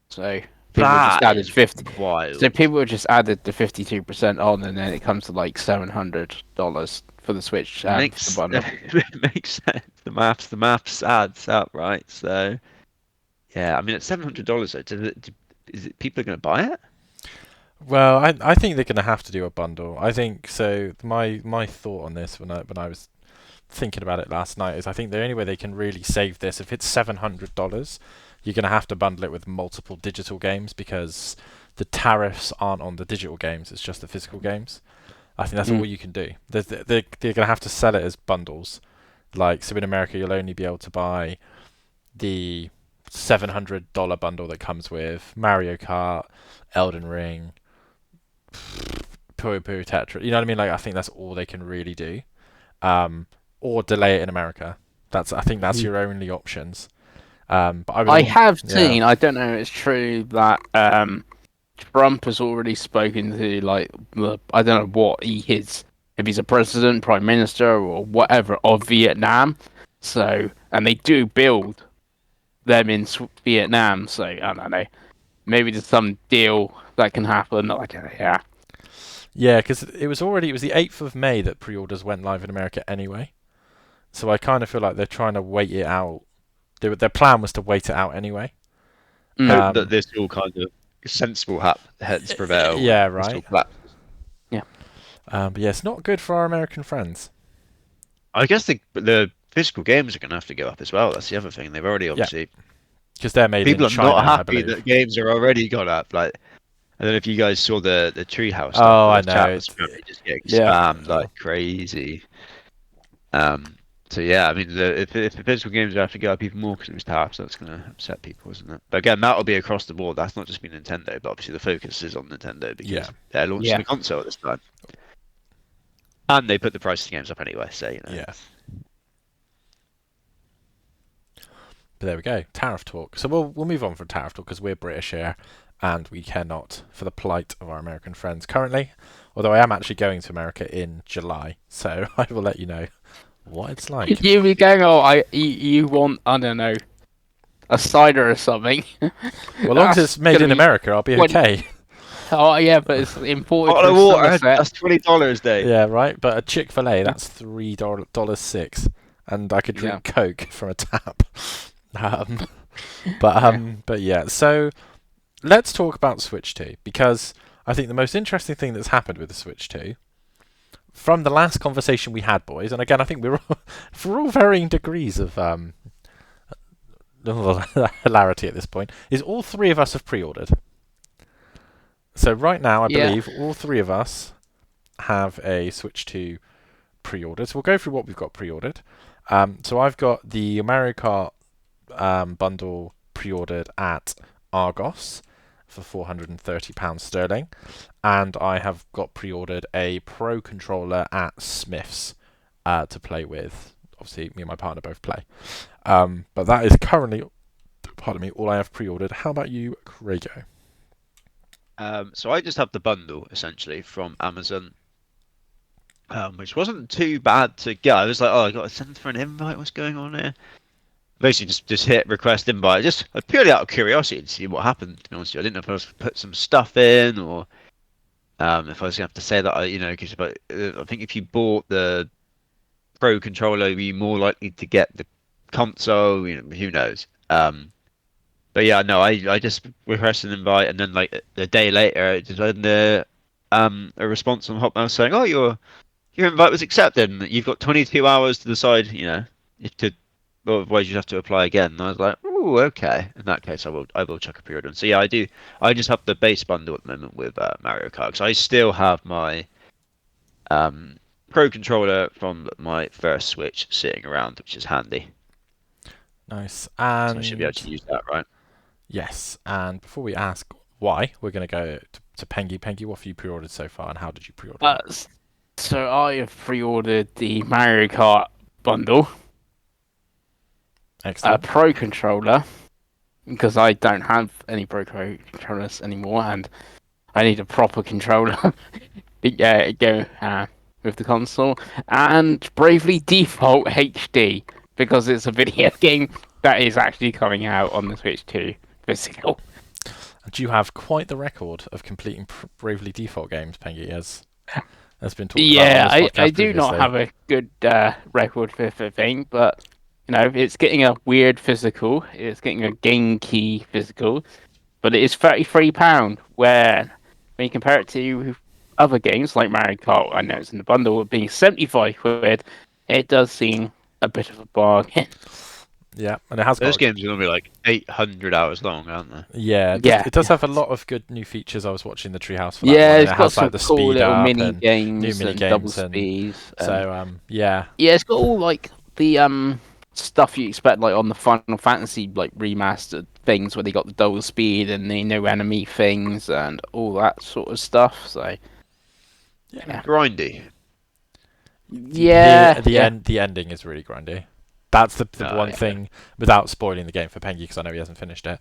So people just That added is 50. So wild. people just added the 52% on, and then it comes to like $700 for the Switch for the Makes bundle. makes sense. The maths adds up, right? So yeah, I mean at $700, though, is it people are going to buy it? Well, I think they're going to have to do a bundle. I think so. My thought on this when I was thinking about it last night is I think the only way they can really save this if it's $700, you're going to have to bundle it with multiple digital games because the tariffs aren't on the digital games. It's just the physical games. I think that's all Mm. you can do. They're going to have to sell it as bundles. Like so in America, you'll only be able to buy the $700 bundle that comes with Mario Kart, Elden Ring, Puyo Puyo Tetris. You know what I mean? Like I think that's all they can really do. Um, or delay it in America. I think that's your only options. But I would. I have Yeah. seen. I don't know. It's true that Trump has already spoken to like I don't know what he is, if he's a president, prime minister, or whatever of Vietnam. So and they do build them in Vietnam. So I don't know. Maybe there's some deal that can happen. Like yeah, Yeah, because it was the 8th of May that pre-orders went live in America anyway. So I kind of feel like they're trying to wait it out. Their plan was to wait it out anyway. mm, Hope that Um, this all kind of sensible heads prevail yeah, and this all right. collapses. yeah. But yeah, it's not good for our American friends. I guess the physical games are going to have to go up as well. That's the other thing. They've already Yeah, obviously because they're made in people are not China, I happy believe. that games are already gone up. Like I don't know if you guys saw the Treehouse stuff, Oh, but I the chat know. was apparently just getting Yeah. spammed like crazy. Um, so yeah, I mean, if the physical games have to go up even more because it was tariffs, that's going to upset people, isn't it? But again, that'll be across the board. That's not just be Nintendo, but obviously the focus is on Nintendo Yeah. because they're launching Yeah. the console this time, and they put the price of the games up anyway. So you know, Yeah. But there we go. Tariff talk. So we'll move on from tariff talk because we're British here, and we care not for the plight of our American friends currently. Although I am actually going to America in July, so I will let you know what it's like. You be going, oh, you want, I don't know, a cider or something. Well, as long as That's it's made gonna in be America, I'll be 20. okay. Oh yeah, but it's imported bottle from of water, Somerset. that's $20, Dave. Yeah, right. But a Chick-fil-A, that's $3.06, and I could drink Coke from a tap. Um, but yeah. So let's talk about Switch 2 because I think the most interesting thing that's happened with the Switch 2 from the last conversation we had, boys, and again, I think we're all, for all varying degrees of hilarity at this point, is all three of us have pre-ordered. So right now, I Yeah. believe all three of us have a Switch 2 pre-ordered. So we'll go through what we've got pre-ordered. So I've got the Mario Kart bundle pre-ordered at Argos for £430 sterling, and I have got pre-ordered a Pro controller at Smiths to play with. Obviously, me and my partner both play. But that is currently, pardon me, all I have pre-ordered. How about you, Craigo? So I just have the bundle essentially from Amazon, which wasn't too bad to get. I was like, oh, I got to send for an invite. What's going on here? Basically, just hit request invite, just purely out of curiosity to see what happened. To be honest with you, I didn't know if I was to put some stuff in or if I was gonna have to say that because I think if you bought the Pro controller, you're more likely to get the console. Who knows? But yeah, no, I just requested an invite, and then like a day later, it just a response on Hotmail saying, "Oh, your invite was accepted, and you've got 22 hours to decide, if to, well, otherwise you have to apply again." And I was like, "Oh, okay. In that case, I will chuck a period on." So yeah, I do. I just have the base bundle at the moment with Mario Kart, because I still have my um, Pro controller from my first Switch sitting around, which is handy. Nice. So I should be able And to use that, right? yes, and before we ask why, we're going to go to Pengi. Pengi, what have you pre-ordered so far, and how did you pre-order Uh, it? s- so I have pre-ordered the Mario Kart bundle, a Excellent. Pro controller, because I don't have any Pro controllers anymore, and I need a proper controller to go with the console, and Bravely Default HD, because it's a video game that is actually coming out on the Switch 2 physical. And you have quite the record of completing Bravely Default games, Pengi, as has been talked about on Yeah, this I podcast do not previously. have a good record for the thing, but it's getting a weird physical. It's getting a game key physical, but it is £33. Where when you compare it to other games like Mario Kart, I know it's in the bundle, being 75 quid, it does seem a bit of a bargain. Yeah, and it has Those got games are going to be like 800 hours long, aren't they? yeah, it does, Yeah, it does have a lot of good new features. I was watching the Treehouse for that yeah, one, and it's it got has like some the cool speed little up mini and new games mini and double games, and speeds, and so yeah, yeah, it's got all like the stuff you expect like on the Final Fantasy like remastered things where they got the double speed and the no enemy things and all that sort of stuff. So yeah. yeah, Grindy. Here yeah, the yeah. end, the ending is really grindy. That's the Oh one yeah. thing, without spoiling the game for Pengi, because I know he hasn't finished it.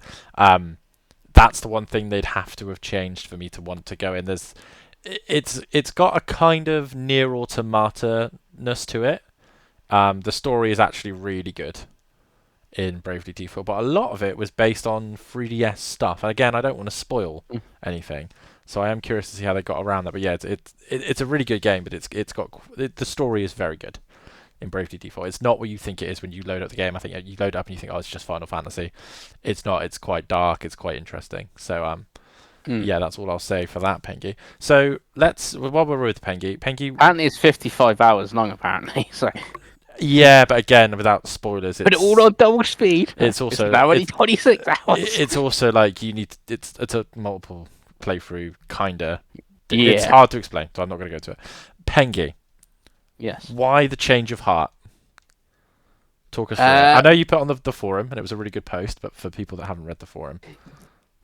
That's the one thing they'd have to have changed for me to want to go in. It's got a kind of near automata-ness to it. The story is actually really good in Bravely Default, but a lot of it was based on 3DS stuff. And again, I don't want to spoil anything, so I am curious to see how they got around that. But yeah, it's a really good game, but the story is very good in Bravely Default. It's not what you think it is when you load up the game. I think you load it up and you think, oh, it's just Final Fantasy. It's not. It's quite dark. It's quite interesting. So Mm. yeah, that's all I'll say for that, Pengi. So while we're with Pengi, Apparently it's 55 hours long. Apparently, so yeah, but again, without spoilers, put it all on double speed. it's It's also now only 26 hours. it's also like you need it's a multiple playthrough kinda. It's Yeah. hard to explain, so I'm not going to go to it. Pengi, Yes. why the change of heart? Talk us through it. I Uh, know you put on the forum, and it was a really good post, but for people that haven't read the forum,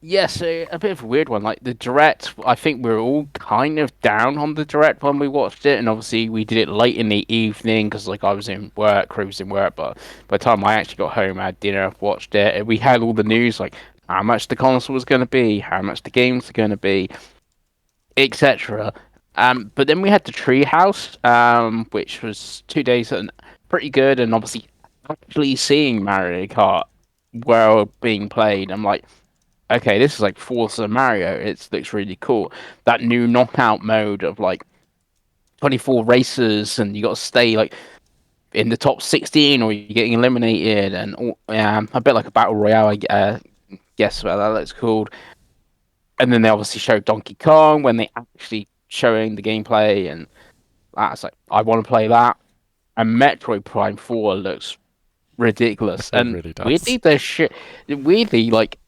Yeah, so a bit of a weird one. Like the direct, I think we were all kind of down on the direct when we watched it, and obviously we did it late in the evening because like I was in work, Crew was in work. But by the time I actually got home, I had dinner, watched it, and we had all the news like how much the console was going to be, how much the games are going to be, etc. But then we had the Treehouse, which was 2 days and pretty good, and obviously actually seeing Mario Kart World being played, I'm like, okay, this is like Forza Mario. It looks really cool. That new knockout mode of like 24 races, and you got to stay like in the top 16, or you're getting eliminated, and a bit like a battle royale. I guess what that looks cool. And then they obviously showed Donkey Kong when they actually showing the gameplay, and that's like I want to play that. And Metroid Prime 4 looks ridiculous. it And really weirdly, does. there's shit. Weirdly, like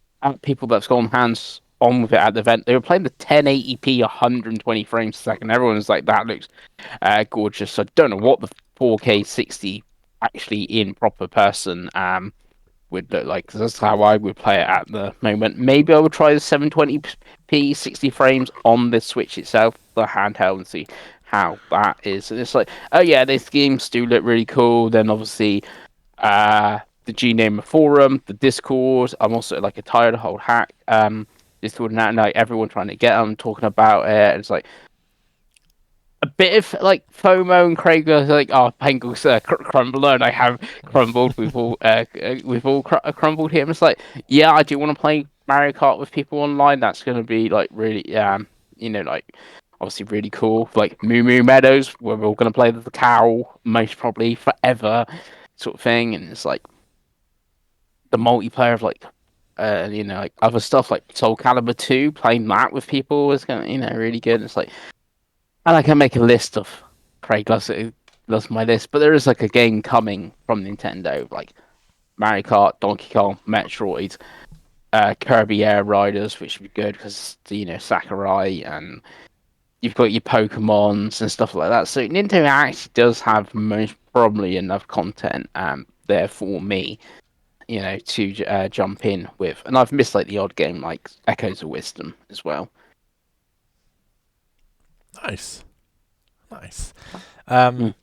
people that've gone hands on with it at the event, they were playing the 1080p 120 frames a second. Everyone's like, that looks gorgeous. So I don't know what the 4K 60 actually in proper person would look like, because that's how I would play it at the moment. Maybe I would try the 720p 60 frames on the Switch itself, the handheld, and see how that is. And it's like, oh yeah, these games do look really cool. Then obviously the GNAME forum, the Discord. I'm also like a tired old hack. Discord and that, and like everyone trying to get them talking about it. It's like a bit of like FOMO, and Craig was like, "Oh, Pengle's crumble," and I have crumbled. We've all crumbled here. And it's like, yeah, I do want to play Mario Kart with people online. That's gonna be like really, like obviously really cool. Like Moo Moo Meadows, where we're all gonna play the cow most probably forever, sort of thing. And it's like the multiplayer of like like other stuff like Soul Calibur 2, playing that with people was really good. It's like, and I can make a list of Craig loves my list, but there is like a game coming from Nintendo, like Mario Kart, Donkey Kong, Metroid, Kirby Air Riders, which would be good because Sakurai, and you've got your Pokemons and stuff like that. So Nintendo actually does have most probably enough content there for me, to jump in with. And I've missed like the odd game like Echoes of Wisdom as well. Nice. Mm.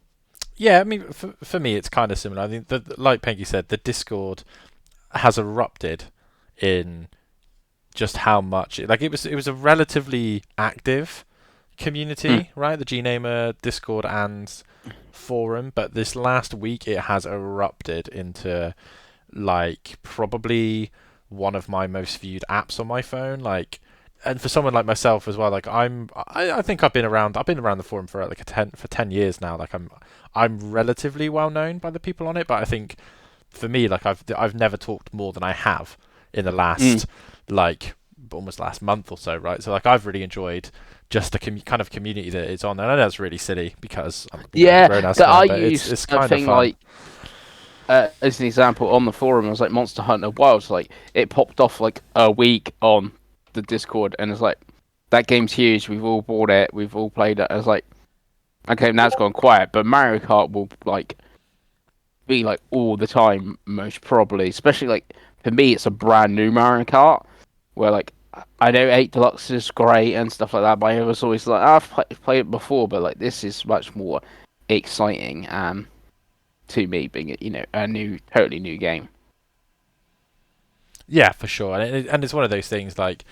Yeah, I mean, for me, it's kind of similar. I think like Pengi said, the Discord has erupted in just how much it was a relatively active community, right? The GNamer Discord and forum, but this last week it has erupted into like probably one of my most viewed apps on my phone. Like, and for someone like myself as well, like I think I've been around the forum for like 10 years now. Like I'm relatively well known by the people on it, but I think for me, like I've never talked more than I have in the last like almost last month or so, right? So like I've really enjoyed just the kind of community that it's on. And I know that's really silly because I'm a grown ass man, but it's kind of fun. Like, as an example, on the forum, I was like Monster Hunter Wilds. Like it popped off like a week on the Discord, and it's like that game's huge. We've all bought it. We've all played it. I was like, okay, now it's gone quiet, but Mario Kart will like be like all the time, most probably. Especially like for me, it's a brand new Mario Kart where like I know 8 Deluxe is great and stuff like that, but I was always like, I've played it before, but like this is much more exciting. To me, being a totally new game. Yeah, for sure, and it's one of those things like,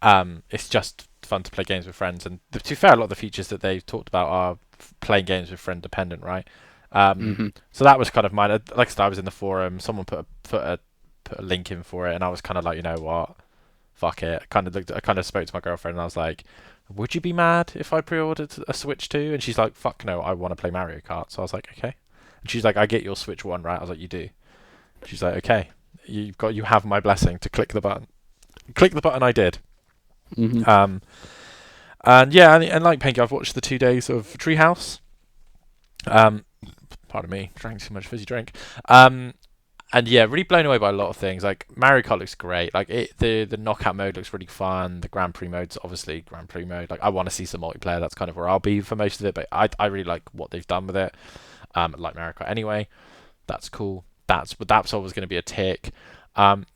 it's just fun to play games with friends. And to be fair, a lot of the features that they've talked about are playing games with friend dependent, right? So that was kind of mine. Like I said, I was in the forum. Someone put a link in for it, and I was kind of like, you know what, fuck it. I kind of spoke to my girlfriend, and I was like, would you be mad if I pre-ordered a Switch 2? And she's like, fuck no, I want to play Mario Kart. So I was like, okay. And she's like, I get your Switch 1, right? I was like, you do. She's like, okay, you have my blessing to click the button. Click the button, I did. And yeah, and like Pengi, I've watched the 2 days of Treehouse. Pardon me, drank too much fizzy drink. And yeah, really blown away by a lot of things. Like Mario Kart looks great. Like the knockout mode looks really fun. The Grand Prix mode's obviously Grand Prix mode. Like I want to see some multiplayer. That's kind of where I'll be for most of it. But I really like what they've done with it. Like Mario Kart anyway. That's cool. That's always going to be a tick.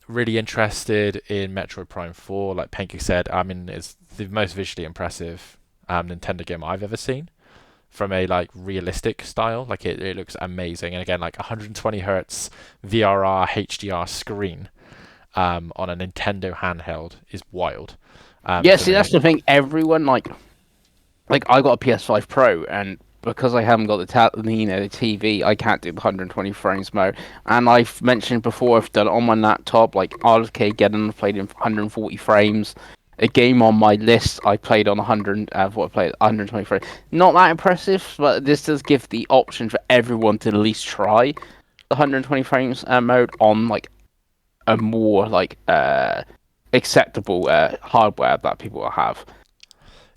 Really interested in Metroid Prime 4. Like Penki said, I mean, it's the most visually impressive Nintendo game I've ever seen. From a like realistic style, like it looks amazing, and again, like 120 hertz VRR HDR screen on a Nintendo handheld is wild. Yeah, see, that's the thing. Everyone like I got a PS5 Pro, and because I haven't got the TV, I can't do the 120 frames mode. And I've mentioned before, I've done it on my laptop. Like RFK getting played in 140 frames. A game on my list I played on 120 frames. Not that impressive, but this does give the option for everyone to at least try the 120 frames mode on like a more like acceptable hardware that people will have.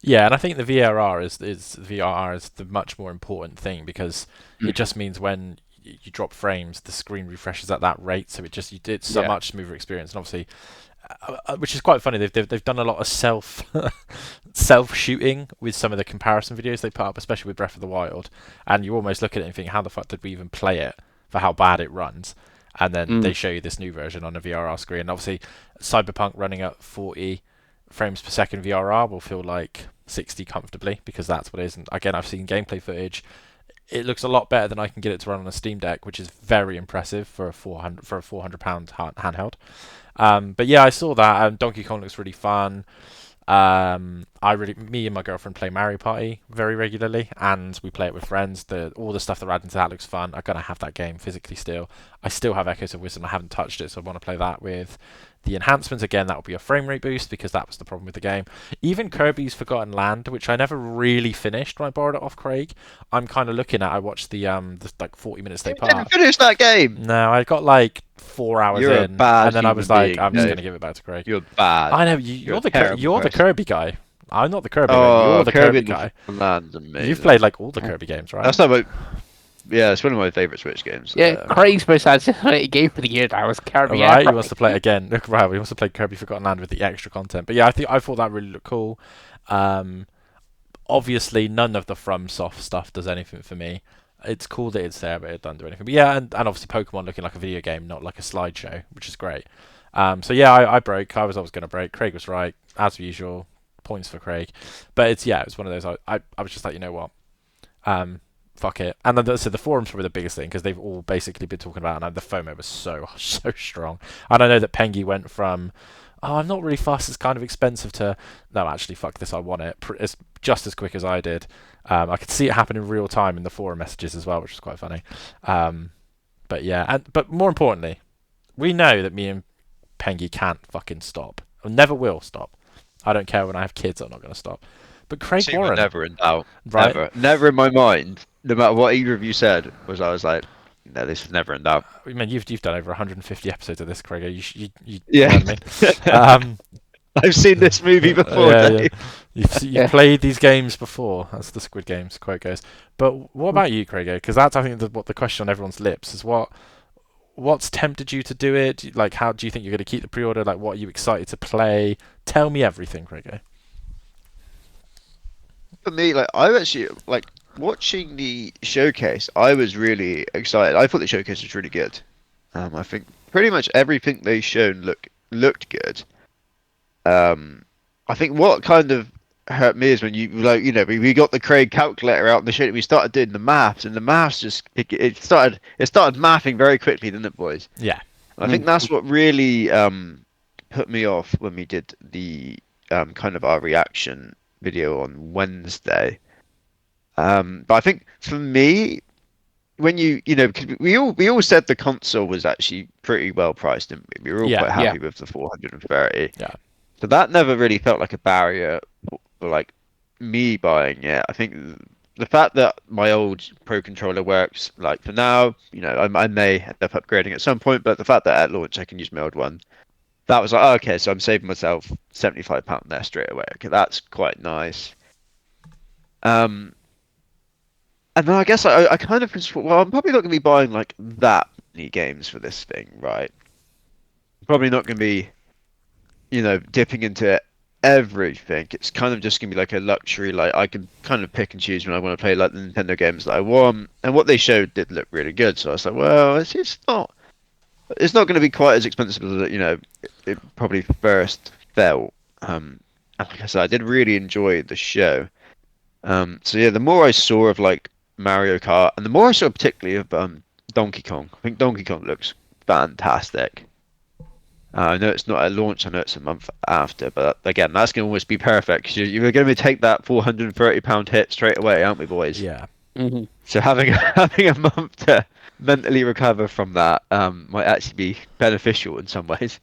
Yeah, and I think the VRR is the much more important thing, because it just means when you drop frames, the screen refreshes at that rate, so it's a much smoother experience. And obviously, which is quite funny, they've done a lot of self shooting with some of the comparison videos they put up, especially with Breath of the Wild, and you almost look at it and think, how the fuck did we even play it for how bad it runs? And then they show you this new version on a VRR screen. Obviously, Cyberpunk running at 40 frames per second VRR will feel like 60 comfortably, because that's what it is. And again, I've seen gameplay footage. It looks a lot better than I can get it to run on a Steam Deck, which is very impressive for a £400 handheld. But yeah, I saw that. Donkey Kong looks really fun. Me and my girlfriend play Mario Party very regularly, and we play it with friends. All the stuff they're adding to that looks fun. I'm gonna have that game physically still. I still have Echoes of Wisdom. I haven't touched it, so I want to play that with The enhancements, again, that will be a frame rate boost because that was the problem with the game. Even Kirby's Forgotten Land, which I never really finished when I borrowed it off Craig, I'm kind of looking at. I watched the like 40 minutes they You put didn't up. finish that game. No, I got like 4 hours You're a in, bad and then I was human like, being, I'm just Dave. gonna give it back to Craig. You're bad. I know You're you're a the terrible you're the person. Kirby guy. I'm not the Kirby guy. You're the Kirby guy. Land's amazing. You've played like all the Kirby games, right? That's not my. Yeah, it's one of my favourite Switch games. Yeah, Craig's supposed to have just a game for the year that was Kirby. Right, he wants to play it again. Right, he wants to play Kirby Forgotten Land with the extra content. But yeah, I thought that really looked cool. Obviously, none of the FromSoft stuff does anything for me. It's cool that it's there, but it doesn't do anything. But yeah, and obviously Pokemon looking like a video game, not like a slideshow, which is great. So yeah, I broke. I was always going to break. Craig was right, as usual. Points for Craig. But it's one of those. I was just like, you know what? Fuck it. And then so the forums were the biggest thing because they've all basically been talking about it, and the FOMO was so strong. And I know that Pengi went from, oh, I'm not really fussed, it's kind of expensive, to, no, actually, fuck this, I want it. It's just as quick as I did. I could see it happen in real time in the forum messages as well, which was quite funny. But yeah, but more importantly, we know that me and Pengi can't fucking stop. Or never will stop. I don't care when I have kids, I'm not going to stop. But Craig See, Warren, never in doubt. right? Never in my mind. No matter what either of you said, I was like, no, this is never in doubt. I mean, you've done over 150 episodes of this, Craig. You Yeah. know what I mean? I've seen this movie before, Dave. You've played these games before. That's the Squid Games quote goes. But what about you, Craig? Because that's, I think, what the question on everyone's lips is. What's tempted you to do it? Like, how do you think you're going to keep the pre-order? Like, what are you excited to play? Tell me everything, Craig. For me, like, I actually like watching the showcase. I was really excited. I thought the showcase was really good. I think pretty much everything they shown looked good. I think what kind of hurt me is when we got the Craig calculator out and the shit. We started doing the maths, and the maths just it started mathing very quickly, didn't it, boys? Yeah. I think that's what really put me off when we did the kind of our reaction video on Wednesday. But I think for me, when cause we all said the console was actually pretty well priced, and we were all quite happy with the 430. Yeah. So that never really felt like a barrier for like me buying it. I think the fact that my old Pro controller works, like for now, I may end up upgrading at some point, but the fact that at launch I can use my old one, that was like, oh, okay, so I'm saving myself £75 there straight away. Okay, that's quite nice. And then I guess I kind of just thought, well, I'm probably not going to be buying like that many games for this thing, right? Probably not going to be, dipping into everything. It's kind of just going to be like a luxury. Like I can kind of pick and choose when I want to play like the Nintendo games that I want. And what they showed did look really good. So I was like, well, it's not going to be quite as expensive as it probably first felt. And like I said, I did really enjoy the show. So yeah, the more I saw of like Mario Kart, and the more I saw particularly of Donkey Kong. I think Donkey Kong looks fantastic. I know it's not at launch. I know it's a month after, but again, that's going to almost be perfect because you're going to take that £430 hit straight away, aren't we, boys? Yeah. Mm-hmm. So having a month to mentally recover from that might actually be beneficial in some ways,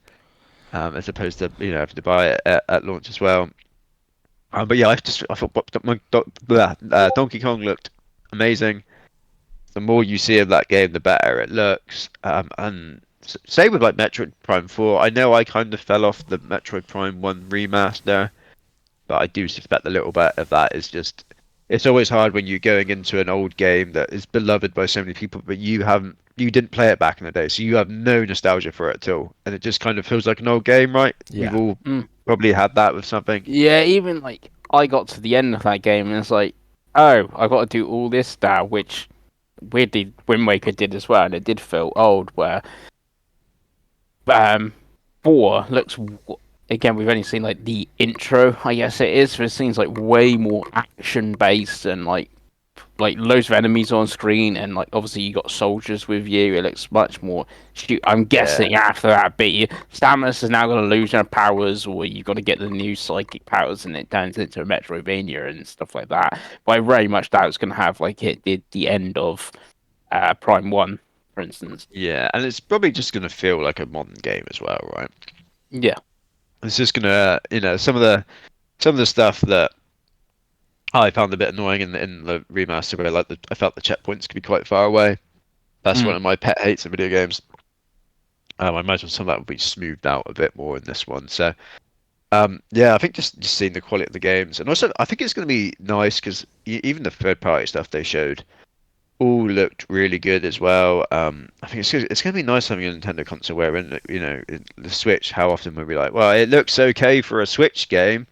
as opposed to having to buy it at launch as well. But yeah, I thought Donkey Kong looked amazing. The more you see of that game, the better it looks. And same with like Metroid Prime 4. I know I kind of fell off the Metroid Prime 1 remaster, but I do suspect a little bit of that is just, it's always hard when you're going into an old game that is beloved by so many people, but you didn't play it back in the day, so you have no nostalgia for it at all, and it just kind of feels like an old game, right? Yeah. We've all probably had that with something. Yeah, even like I got to the end of that game and it's like, oh, I got to do all this now, which weirdly Wind Waker did as well, and it did feel old. Where 4 looks, again, we've only seen like the intro, I guess it is. So it seems like way more action based and like loads of enemies on screen, and like obviously you got soldiers with you. It looks much more I'm guessing after that bit, Samus is now going to lose her powers, or you've got to get the new psychic powers, and it turns into a Metroidvania and stuff like that. But I very much doubt it's going to have like it did the end of Prime 1, for instance. Yeah, and it's probably just going to feel like a modern game as well, right? Yeah. It's just gonna, some of the stuff that I found a bit annoying in the remaster, where like I felt the checkpoints could be quite far away. That's one Mm. of my pet hates in video games. I imagine some of that will be smoothed out a bit more in this one. So, yeah, I think just seeing the quality of the games, and also I think it's going to be nice because even the third party stuff they showed all looked really good as well. I think it's going to be nice having a Nintendo console where, in the Switch, how often we'll be like, well, it looks okay for a Switch game,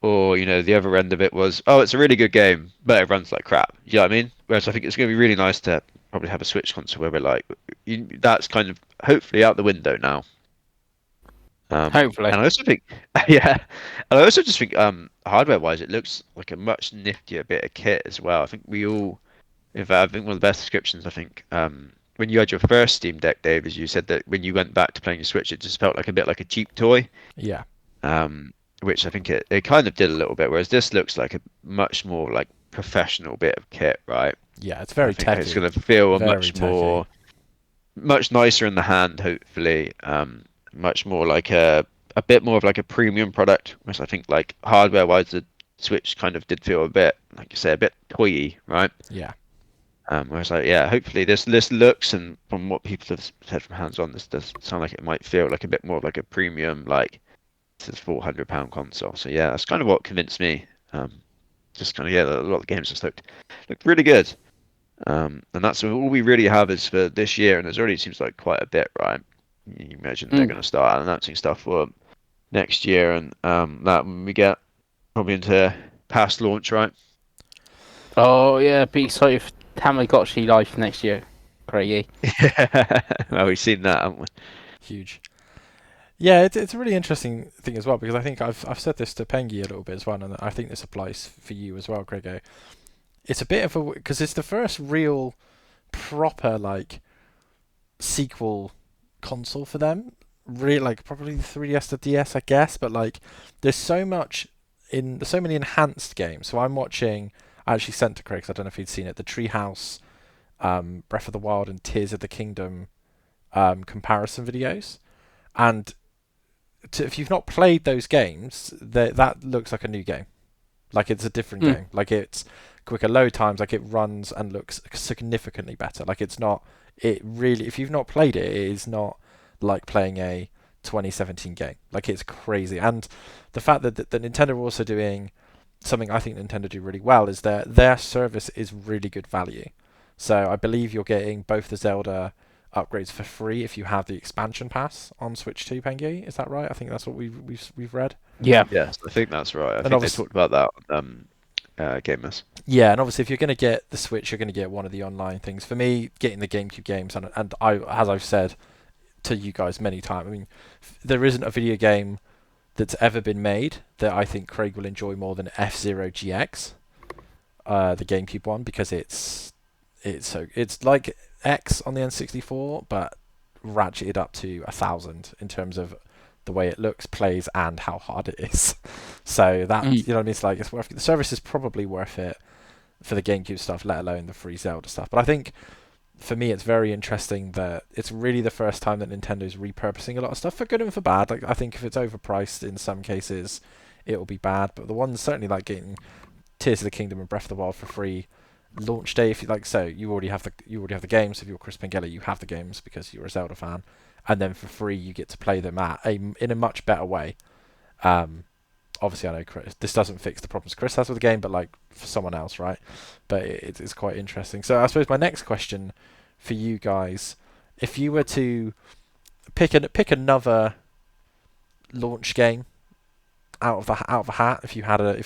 or the other end of it was, oh, it's a really good game, but it runs like crap. You know what I mean? Whereas I think it's going to be really nice to probably have a Switch console where we're like, that's kind of hopefully out the window now. Hopefully. And I also think, yeah, and I also just think, hardware-wise, it looks like a much niftier bit of kit as well. I think in fact, I think one of the best descriptions, I think, when you had your first Steam Deck, Dave, is you said that when you went back to playing your Switch, it just felt like a bit like a cheap toy, Yeah, um, which I think it kind of did a little bit, whereas this looks like a much more like professional bit of kit, right? yeah, it's I very think it's techy, going to feel a very techy. much nicer in the hand, hopefully. Much more like a bit more of like a premium product, whereas I think like hardware-wise, the Switch kind of did feel a bit, like you say, a bit toy-y, right? Yeah, Whereas like, yeah, hopefully this looks, and from what people have said from hands-on, this does sound like it might feel like a bit more of like a premium, like this is £400 console. So yeah, that's kind of what convinced me. Just kind of, yeah, a lot of the games just looked really good. And that's all we really have is for this year, and there's already seems like quite a bit, right? You imagine they're Mm. going to start announcing stuff for next year, and that when we get probably into past launch, right? Oh yeah, be excited for Tamagotchi Life next year. Craigie. Well, we've seen that, haven't we? huge. Yeah, it's a really interesting thing as well because I think I've said this to Pengi a little bit as well, and I think this applies for you as well, Grego. It's a bit of a because it's the first real proper like sequel console for them. Really, like probably the 3DS to DS, I guess. But like, there's so much there's so many enhanced games. So I'm watching. I actually sent to Craig, 'cause I don't know if he'd seen it. The Treehouse, Breath of the Wild, and Tears of the Kingdom comparison videos. And if you've not played those games, that looks like a new game. Like it's a different Mm. game. Like it's quicker load times. Like it runs and looks significantly better. Like it's not. It really. If you've not played it, it is not like playing a 2017 game. Like it's crazy. And the fact that Nintendo are also doing something I think Nintendo do really well is their service is really good value. So I believe you're getting both the Zelda upgrades for free if you have the expansion pass on Switch 2, Pengi. Is that right? I think that's what we've read. Yeah. Yes, I think that's right. I And think they obviously, talked about that Gamers. yeah, and obviously if you're going to get the Switch, you're going to get one of the online things. For me, getting the GameCube games, and I, as I've said to you guys many times, I mean, there isn't a video game that's ever been made that I think Craig will enjoy more than F-Zero GX, the GameCube one, because it's like X on the N64, but ratcheted up to 1,000 in terms of the way it looks, plays, and how hard it is. So that Mm. you know what I mean. It's like it's worth it. The service is probably worth it for the GameCube stuff, let alone the free Zelda stuff. But I think for me, it's very interesting that it's really the first time that Nintendo's repurposing a lot of stuff for good and for bad. Like I think if it's overpriced in some cases, it will be bad. But the ones certainly like getting Tears of the Kingdom and Breath of the Wild for free launch day, if you like, so you already have the games. If you're Chris Pengella, you have the games because you're a Zelda fan, and then for free you get to play them in a much better way. Obviously, I know Chris, this doesn't fix the problems Chris has with the game, but like for someone else, right? But it's quite interesting. So I suppose my next question for you guys, if you were to pick another launch game out of a hat, if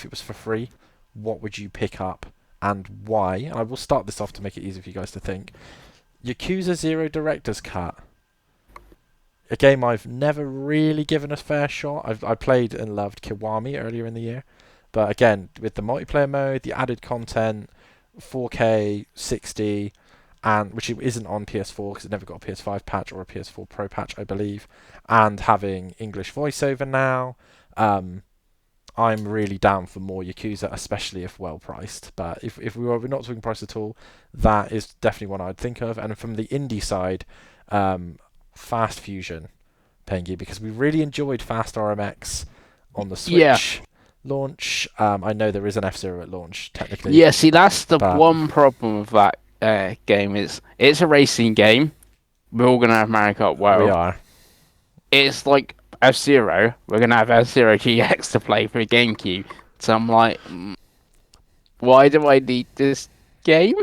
it was for free, what would you pick up and why? And I will start this off to make it easy for you guys to think. Yakuza Zero Director's Cut. A game I've never really given a fair shot. I played and loved Kiwami earlier in the year. But again, with the multiplayer mode, the added content, 4K, 60, and which it isn't on PS4 because it never got a PS5 patch or a PS4 Pro patch, I believe, and having English voiceover now, I'm really down for more Yakuza, especially if well priced. But if we're not talking price at all, that is definitely one I'd think of. And from the indie side, Fast Fusion, Pengi, because we really enjoyed Fast RMX on the Yeah. Switch launch. I know there is an F-Zero at launch, technically. Yeah, see, that's the but one problem with that game is it's a racing game. We're all gonna have Mario Kart we World. are. It's like F-Zero. We're gonna have F-Zero GX to play for GameCube. So I'm like, why do I need this game?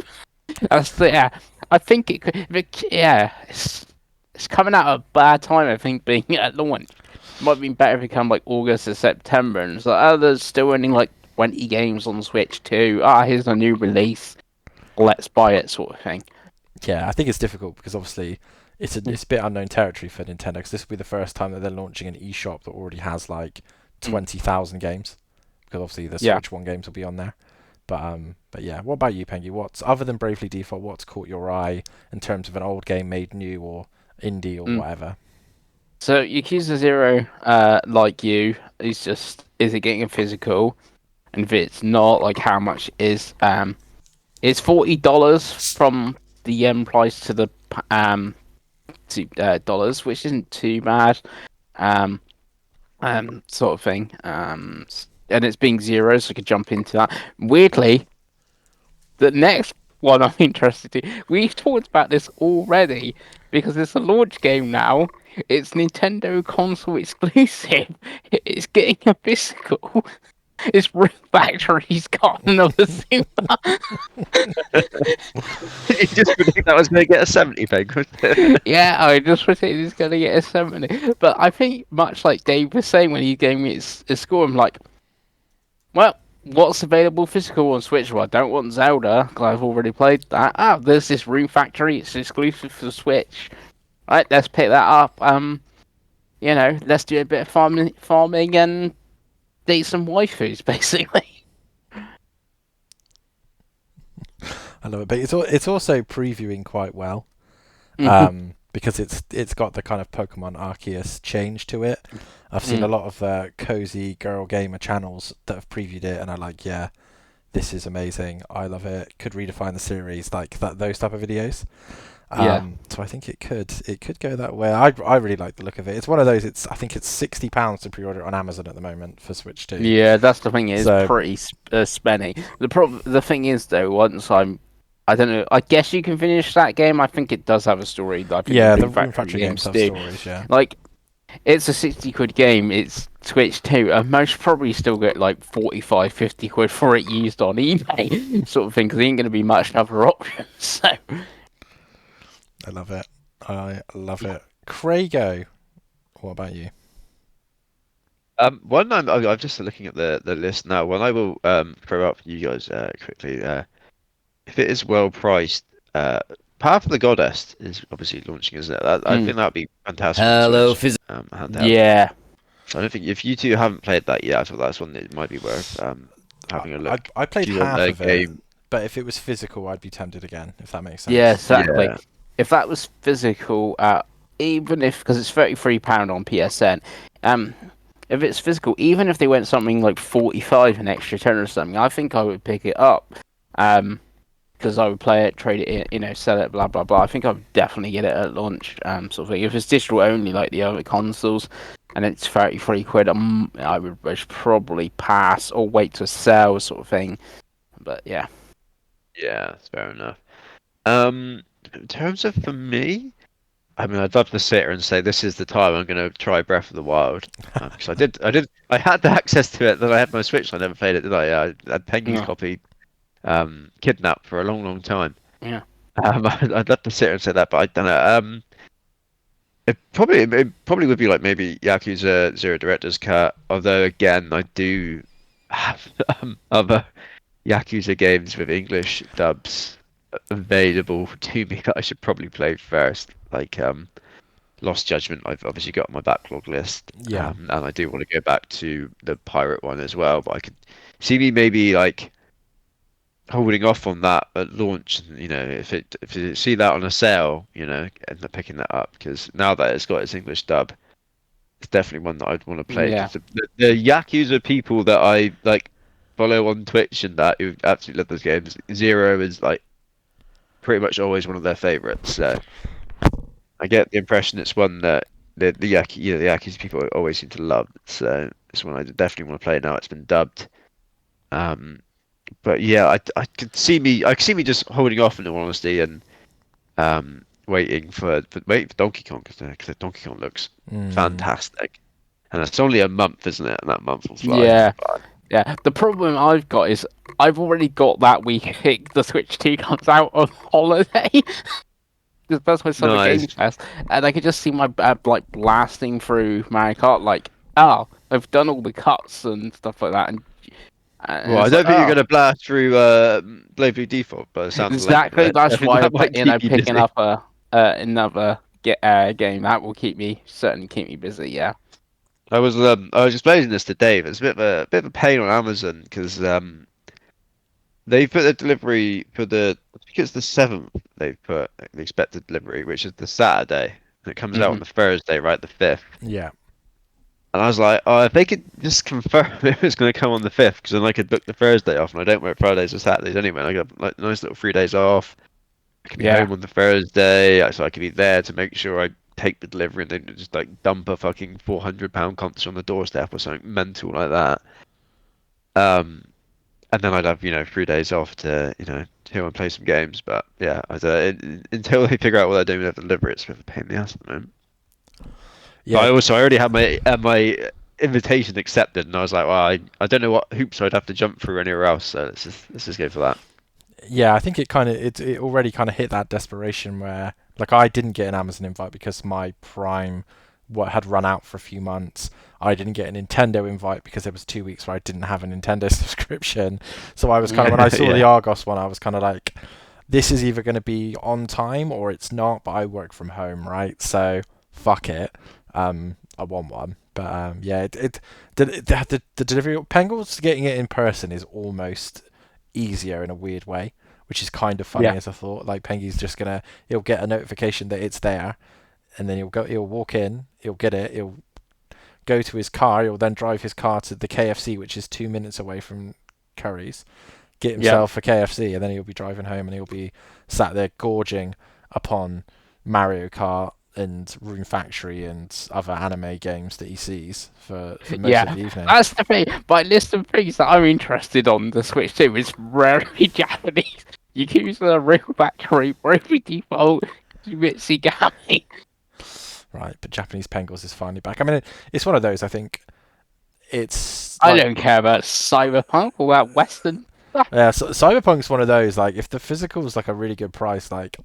Yeah, I think it could. Yeah, it's coming out at a bad time. I think being at launch might have been better if it come like August or September. And it's like, oh, there's still only like 20 games on Switch too. Ah, here's a new release. Let's buy it, sort of thing. Yeah, I think it's difficult because obviously it's a bit unknown territory for Nintendo, because this will be the first time that they're launching an eShop that already has like 20,000 games, because obviously the Switch One games will be on there. But yeah, what about you, Pengi? What's, other than Bravely Default, what's caught your eye in terms of an old game made new or indie or whatever? So Yakuza Zero, like you, is it getting a physical? And if it's not, like how much is it's $40 from the yen price to the to dollars, which isn't too bad, sort of thing. And it's being zero, so I could jump into that. Weirdly, the next one I'm interested in, we've talked about this already because it's a launch game now. It's Nintendo console exclusive. It's getting a physical. It's Room Factory's got another super. You just predict that was going to get a 70, Peg. Yeah, I just predicted it's going to get a 70. But I think, much like Dave was saying when he gave me his score, I'm like, well, what's available physical on Switch? Well, I don't want Zelda, because I've already played that. Oh, there's this Room Factory. It's exclusive for Switch. Right, let's pick that up. Let's do a bit of farming and date some waifus, basically. I love it, but it's also previewing quite well, because it's got the kind of Pokemon Arceus change to it. I've seen a lot of cozy girl gamer channels that have previewed it, and I'm like, yeah, this is amazing. I love it. Could redefine the series, like that. Those type of videos. So I think it could go that way. I really like the look of it. It's one of those. I think it's £60 to pre-order it on Amazon at the moment for Switch 2. Yeah, that's the thing. It's pretty spenny. The thing is though, I don't know. I guess you can finish that game. I think it does have a story. I think Yeah, the Room Factory games have stories. Yeah, like it's a 60 quid game. It's Switch 2. And most probably still get like 45, 50 quid for it used on eBay, sort of thing. Because there ain't going to be much other options. So. I love it. I love it. Craigo, what about you? One, I'm just looking at the list now. One I will throw up for you guys quickly. If it is well priced, Path of the Goddess is obviously launching, isn't it? I think that'd be fantastic. Hello, Yeah. So I don't think, if you two haven't played that yet, I thought that's one that might be worth having a look. I played Do you want half a of it, game? but if it was physical, I'd be tempted again. If that makes sense. Yeah, exactly. Yeah. If that was physical, even if, because it's £33 on PSN, if it's physical, even if they went something like 45 an extra 10 or something, I think I would pick it up. Because I would play it, trade it in, sell it, blah blah blah. I think I would definitely get it at launch, sort of thing. If it's digital only like the other consoles, and it's 33 quid, I would probably pass or wait to sell, sort of thing. But yeah. Yeah, that's fair enough. In terms of, for me, I mean, I'd love to sit here and say this is the time I'm going to try Breath of the Wild, because I had the access to it, that I had my Switch. I never played it, did I? I had Penguin's copy, kidnapped for a long, long time. Yeah. I'd love to sit here and say that, but I don't know. It probably would be like maybe Yakuza Zero Director's Cut. Although again, I do have other Yakuza games with English dubs available to me that I should probably play first. Like Lost Judgment, I've obviously got on my backlog list. Yeah. And I do want to go back to the pirate one as well. But I could see me maybe like holding off on that at launch. If you see that on a sale, end up picking that up, because now that it's got its English dub, it's definitely one that I'd want to play. Yeah. 'Cause the Yakuza people that I like follow on Twitch and that, who absolutely love those games, Zero is like pretty much always one of their favorites. So I get the impression it's one that the Yakuza people always seem to love. So it's one I definitely want to play now. It's been dubbed. Um, but yeah, I could see me just holding off in all honesty and waiting for Donkey Kong because Donkey Kong looks fantastic, and it's only a month, isn't it? And that month will fly Yeah, by. yeah. The problem I've got is I've already got that week the Switch 2 comes out on holiday. Because that's my summer Nice. Gamescast, and I could just see my like blasting through Mario Kart, like, I've done all the cuts and stuff like that, and Well, I it's like, don't think you're going to blast through Blade Blue Default by the sound of the length of exactly. it. That's why That might keep you picking busy. up another game that will certainly keep me busy. Yeah. I was explaining this to Dave. It's a bit of a pain on Amazon because they put the delivery for I think it's the 7th. They've put the expected delivery, which is the Saturday, and it comes out on Hmm. the Thursday, right, the 5th. Yeah. And I was like, oh, if they could just confirm it was going to come on the 5th, because then I could book the Thursday off, and I don't work Fridays or Saturdays anyway. And I got like nice little 3 days off. I could be Yeah. home on the Thursday, so I could be there to make sure I take the delivery and then just like dump a fucking £400 console on the doorstep or something mental like that. And then I'd have 3 days off to chill and play some games. But yeah, until they figure out what they're doing with the delivery, it's a bit of a pain in the ass at the moment. Yeah. But I already had my invitation accepted, and I was like, well, I don't know what hoops I'd have to jump through anywhere else, so let's just go for that. Yeah, I think it already kind of hit that desperation where like I didn't get an Amazon invite because my Prime had run out for a few months. I didn't get a Nintendo invite because there was 2 weeks where I didn't have a Nintendo subscription. So I was kind of when I saw the Yeah. Argos one, I was kind of like, this is either going to be on time or it's not. But I work from home, right? So fuck it. I want one. But yeah, the delivery Pengals getting it in person is almost easier in a weird way, which is kind of funny Yeah. as a thought. Like Pengi's just he'll get a notification that it's there, and then he'll walk in, he'll get it, he'll go to his car, he'll then drive his car to the KFC, which is 2 minutes away from Curry's, get Yeah. himself a KFC, and then he'll be driving home and he'll be sat there gorging upon Mario Kart and Rune Factory and other anime games that he sees for most Yeah. of the evening. That's the thing. My list of things that I'm interested on the Switch 2 is rarely Japanese. Yakuza, Real Factory, Bravely Default, Mitsigami. Right, but Japanese Pengals is finally back. I mean, it's one of those. I think it's I like, don't care about Cyberpunk or that Western stuff. yeah, so Cyberpunk's one of those. Like, if the physical's like a really good price, like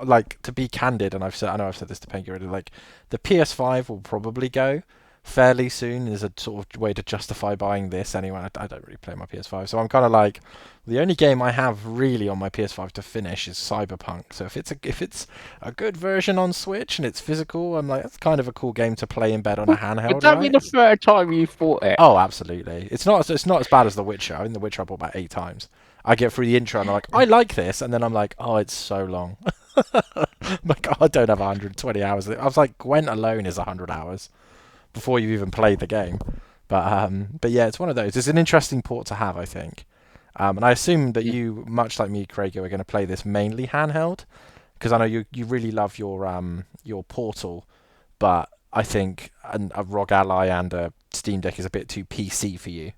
like to be candid, and I know I've said this to Pengi already. Like, the PS5 will probably go fairly soon as a sort of way to justify buying this anyway. I don't really play my PS5, so I'm kind of like, the only game I have really on my PS5 to finish is Cyberpunk. So if it's a good version on Switch and it's physical, I'm like, that's kind of a cool game to play in bed on a Would handheld, that be right? the third time you fought it? Oh, absolutely. It's not as bad as The Witcher. I think The Witcher I bought about 8 times. I get through the intro and I'm like, I like this, and then I'm like, oh, it's so long. I'm like, oh, I don't have 120 hours. I was like, Gwent alone is 100 hours before you even played the game. But yeah, it's one of those. It's an interesting port to have, I think. And I assume that you, much like me, Craig, are going to play this mainly handheld, because I know you really love your Portal, but I think a ROG Ally and a Steam Deck is a bit too PC for you.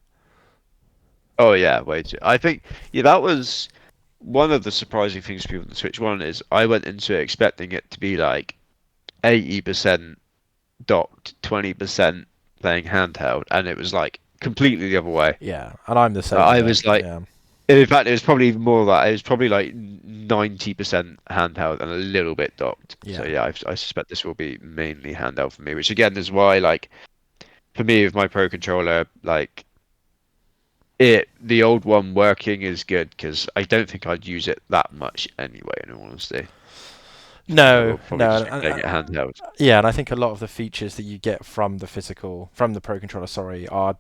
Oh yeah, way too. I think that was one of the surprising things for people on the Switch One is I went into it expecting it to be like 80% docked, 20% playing handheld, and it was like completely the other way. Yeah, and I'm the same. I with was it, like, yeah, in fact, it was probably even more like it was probably like 90% handheld and a little bit docked. So yeah, yeah, I suspect this will be mainly handheld for me, which again is why like for me with my Pro controller, like the old one working is good because I don't think I'd use it that much anyway, in all honesty. So I no, will probably no, just be playing it handheld. yeah, and I think a lot of the features that you get from the Pro controller, sorry, are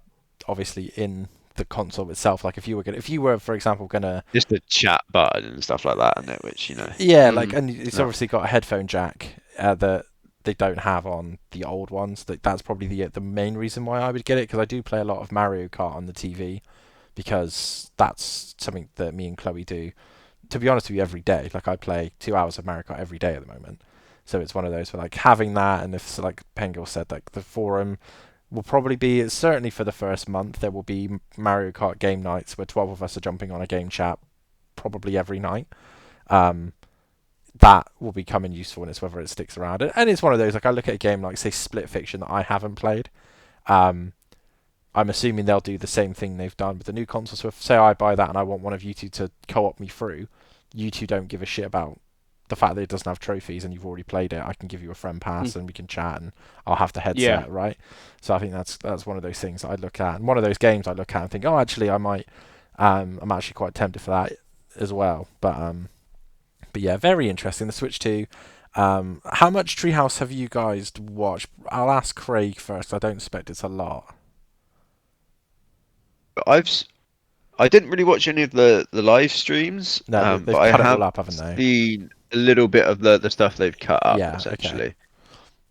obviously in the console itself. Like if you were, for example, gonna, Just the chat button and stuff like that, and it, which yeah, like, Mm. and it's no. obviously got a headphone jack that they don't have on the old ones. That's probably the main reason why I would get it, because I do play a lot of Mario Kart on the TV, because that's something that me and Chloe do. To be honest with you, every day. Like, I play 2 hours of Mario Kart every day at the moment. So it's one of those where like having that, and if so, like Pengi said, like the forum will probably be, certainly for the first month, there will be Mario Kart game nights where 12 of us are jumping on a game chat probably every night. That will be coming useful, and it's whether it sticks around. And it's one of those, like I look at a game like, say, Split Fiction that I haven't played. I'm assuming they'll do the same thing they've done with the new console. So if, say, I buy that and I want one of you two to co-op me through, you two don't give a shit about the fact that it doesn't have trophies and you've already played it. I can give you a friend pass and we can chat, and I'll have the headset, right? So I think that's one of those things that I look at, and one of those games I look at and think, oh, actually, I might. I'm actually quite tempted for that as well. But yeah, very interesting. The Switch 2. How much Treehouse have you guys watched? I'll ask Craig first. I don't expect it's a lot. I didn't really watch any of the live streams, No, they've but I cut it all have up, haven't they? seen a little bit of the stuff they've cut up, Yeah, essentially.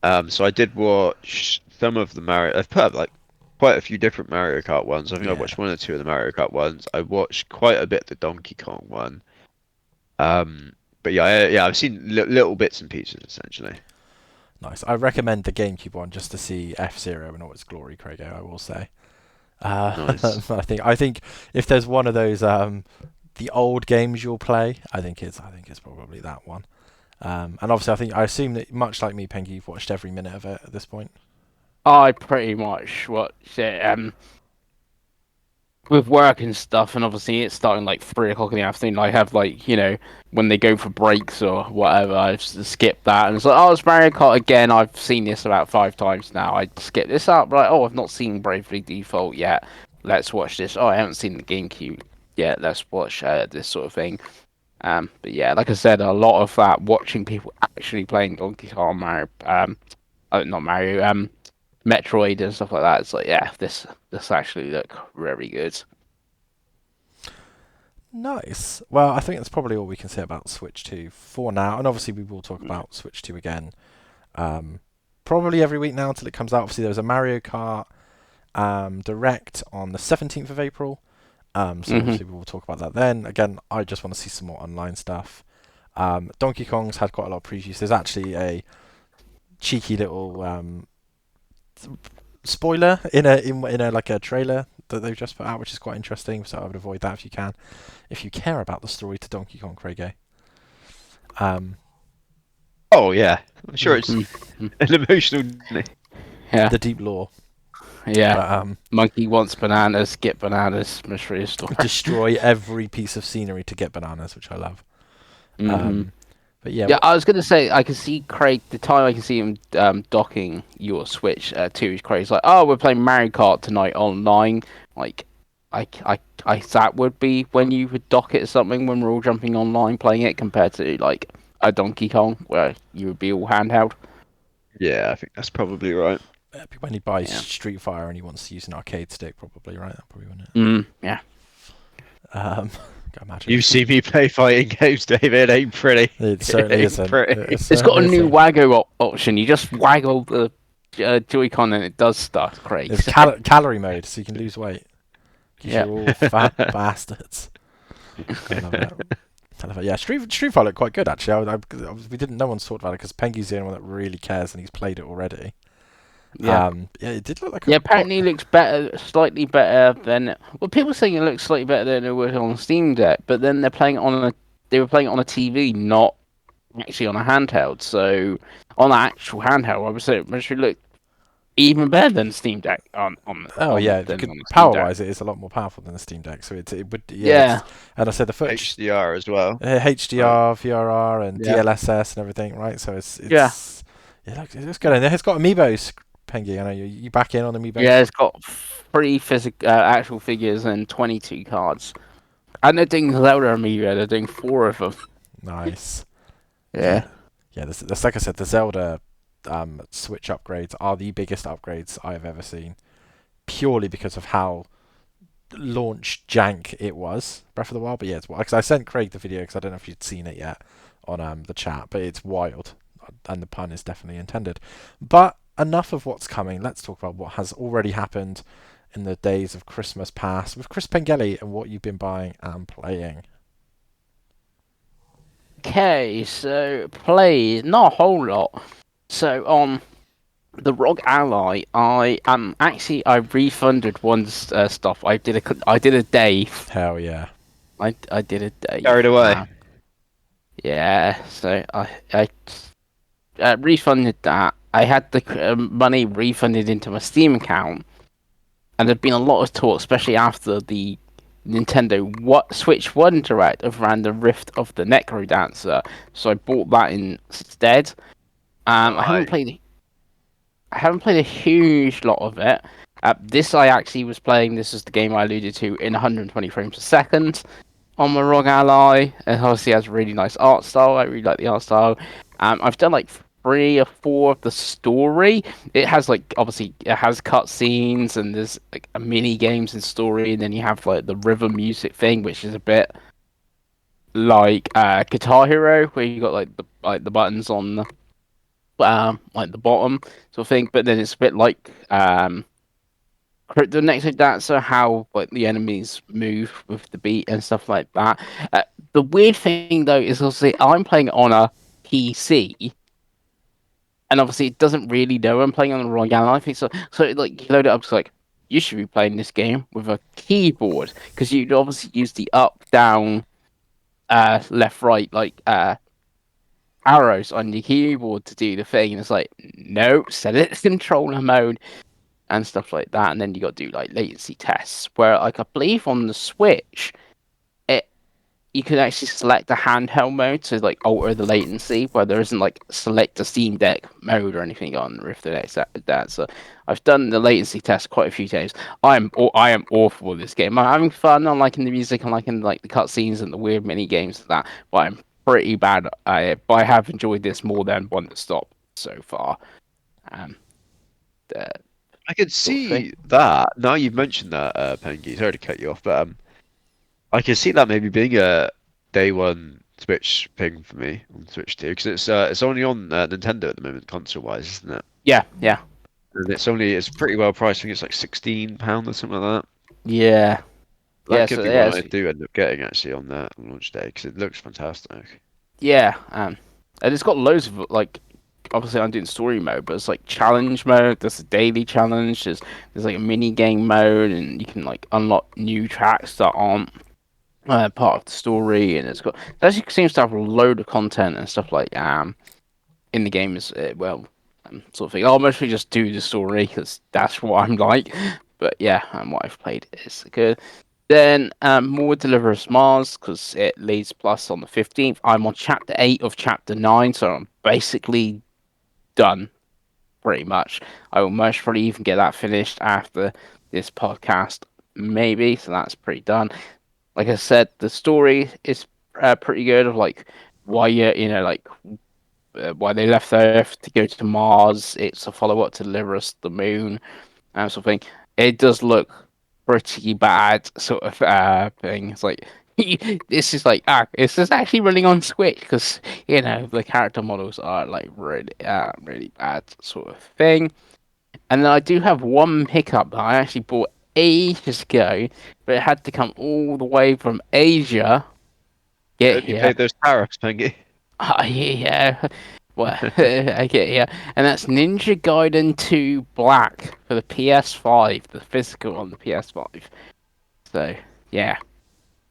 So I did watch some of the Mario. I've put up like quite a few different Mario Kart ones. I think I watched one or two of the Mario Kart ones. I watched quite a bit of the Donkey Kong one. But yeah, I've seen little bits and pieces, essentially. Nice. I recommend the GameCube one just to see F-Zero in all its glory, Craig. I will say. Nice. I think if there's one of those the old games you'll play, I think it's probably that one. And obviously, I assume that much like me, Pengi, you've watched every minute of it at this point. I pretty much watched it with work and stuff, and obviously it's starting like 3 o'clock in the afternoon. I have like, when they go for breaks or whatever, I just skip that, and it's like, oh, it's Mario Kart again. I've seen this about 5 times now. I skip this up, like, oh, I've not seen Bravely Default yet. Let's watch this. Oh, I haven't seen the GameCube yet. Let's watch this sort of thing. But yeah, like I said, a lot of that watching people actually playing Donkey Kong, Mario, not Mario, Metroid and stuff like that. It's like, yeah, this actually look very good. Nice. Well, I think that's probably all we can say about Switch 2 for now, and obviously we will talk about Switch 2 again, probably every week now until it comes out. Obviously, there was a Mario Kart Direct on the 17th of April, so obviously we will talk about that then. Again, I just want to see some more online stuff. Donkey Kong's had quite a lot of previews. There's actually a cheeky little spoiler in a like a trailer that they've just put out, which is quite interesting. So I would avoid that if you care about the story to Donkey Kong, Craig. Oh yeah, I'm sure it's an emotional. Yeah, the deep lore. Yeah. But, Monkey wants bananas, get bananas. Mystery story. Destroy every piece of scenery to get bananas, which I love. But yeah, I was gonna say I can see Craig. The time I can see him docking your Switch to Craig's like, oh, we're playing Mario Kart tonight online. Like, I that would be when you would dock it or something when we're all jumping online playing it, compared to like a Donkey Kong where you would be all handheld. Yeah, I think that's probably right. When he buys Street Fighter and he wants to use an arcade stick, probably, right? That probably wouldn't it? Yeah. Imagine. You see me play fighting games, David. Ain't pretty. It certainly isn't. It's got a new waggle option. You just waggle the Joy-Con and it does stuff. Craig. It's calorie mode, so you can lose weight. You're all fat bastards. I love it. Yeah, Street Fighter looked quite good actually. No one's talked about it because Pengi's the only one that really cares and he's played it already. Yeah, it did look like. Apparently it looks better, slightly better than. Well, people saying it looks slightly better than it was on Steam Deck, but then they were playing it on a TV, not actually on a handheld. So on an actual handheld, I would say it actually looked even better than Steam Deck power-wise, it is a lot more powerful than the Steam Deck. So it would. Yeah. And I said the footage. HDR as well. HDR, VRR, and DLSS and everything, right? So it's It looks good. And it's got amiibos. Pengi, I know you back in on amiibo. Yeah, it's got 3 actual figures and 22 cards. And they're doing Zelda amiibo. They're doing 4 of them. Nice. Yeah. Yeah. This, like I said, the Zelda Switch upgrades are the biggest upgrades I've ever seen, purely because of how launch jank it was. Breath of the Wild, but yeah, it's wild. Because I sent Craig the video because I don't know if you'd seen it yet on the chat, but it's wild, and the pun is definitely intended. But enough of what's coming. Let's talk about what has already happened in the days of Christmas past with Chris Pengelly and what you've been buying and playing. Okay, so played not a whole lot. So on the Rogue Ally, I refunded one stuff. I did a Dave. Hell yeah. I did a Carried Dave. away. Yeah, so I refunded that. I had the money refunded into my Steam account, and there'd been a lot of talk, especially after the Switch One Direct around the Rift of the Necro Dancer. So I bought that instead. Right. I haven't played a huge lot of it. This I actually was playing. This is the game I alluded to in 120 frames a second on my ROG Ally. It obviously has a really nice art style. I really like the art style. I've done like 3 or 4 of the story. It has like obviously it has cutscenes and there's like a mini games and story, and then you have like the river music thing, which is a bit like Guitar Hero, where you got like the buttons on the like the bottom sort of thing. But then it's a bit like the next dancer, how like the enemies move with the beat and stuff like that. The weird thing though is obviously I'm playing on a PC, and obviously it doesn't really know I'm playing on the wrong ally. I think so. So like you load it up, it's like you should be playing this game with a keyboard because you'd obviously use the up, down, left, right, like arrows on your keyboard to do the thing. And it's like no, set it to controller mode and stuff like that. And then you got to do like latency tests. Where like I believe on the Switch, it you can actually select a handheld mode to like alter the latency, where there isn't like select a Steam Deck mode or anything on Rift the next that. So I've done the latency test quite a few times. I am awful with this game. I'm having fun. I'm liking the music. I'm liking like the cutscenes and the weird mini games and that. But I'm pretty bad. But I have enjoyed this more than One to Stop so far. Um, the I could sort of thing. see that. Now you've mentioned that, Pengi. Sorry to cut you off, but I can see that maybe being a day one Switch thing for me on Switch 2 because it's only on Nintendo at the moment, console wise, isn't it? Yeah, yeah. And it's pretty well priced. I think it's like £16 or something like that. Yeah, That yeah. could So be yeah, one I do end up getting actually on that launch day because it looks fantastic. yeah. And it's got loads of like. Obviously, I'm doing story mode, but it's like challenge mode. There's a daily challenge. There's like a mini game mode, and you can like unlock new tracks that aren't part of the story. And it actually seems to have a load of content and stuff like in the game as sort of thing. I'll mostly just do the story because that's what I'm like. But yeah, what I've played is good. Then more Deliverance Mars because it leads plus on the 15th. I'm on chapter 8 of chapter 9, so I'm basically done pretty much. I will most probably even get that finished after this podcast, maybe. So that's pretty done. Like I said, the story is pretty good of like why like why they left Earth to go to Mars. It's a follow up to Deliverance the Moon and something. It does look pretty bad, sort of thing. It's like this is like this is actually running on Switch because the character models are like really bad sort of thing. And then I do have one hiccup that I actually bought ages ago, but it had to come all the way from Asia You get only here. paid those tariffs, Pengi. Yeah. Well, I get yeah, and that's Ninja Gaiden 2 Black for the PS5, the physical on the PS5. So yeah,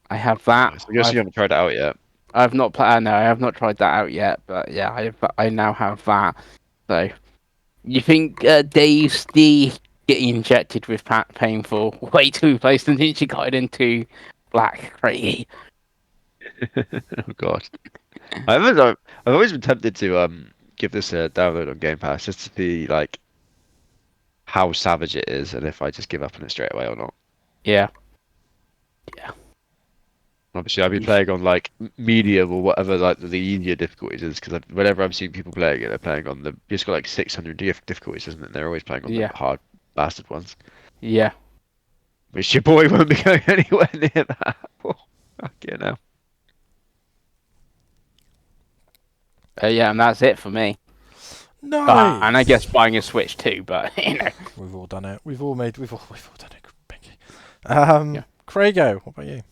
I have that. Nice. I guess you haven't tried it out yet. I've not played. No, I have not tried that out yet. But yeah, I now have that. So you think Dave's D getting injected with painful way to replace the Ninja Gaiden 2 Black crazy? Oh God. I've always been tempted to give this a download on Game Pass just to see like how savage it is and if I just give up on it straight away or not. Yeah, yeah. Obviously, I've been You sh- playing on like medium or whatever like the easier difficulties is because whenever I'm seeing people playing it, they're playing on the it's got like 600 difficulties, isn't it? They're always playing on the yeah, hard bastard ones. yeah. Which your boy won't be going anywhere near that. Oh, fuck yeah, now. Yeah, and that's it for me. And I guess Nice. buying a Switch too, but We've all done it. We've all done it. Pinky. yeah. Craigo, what about you?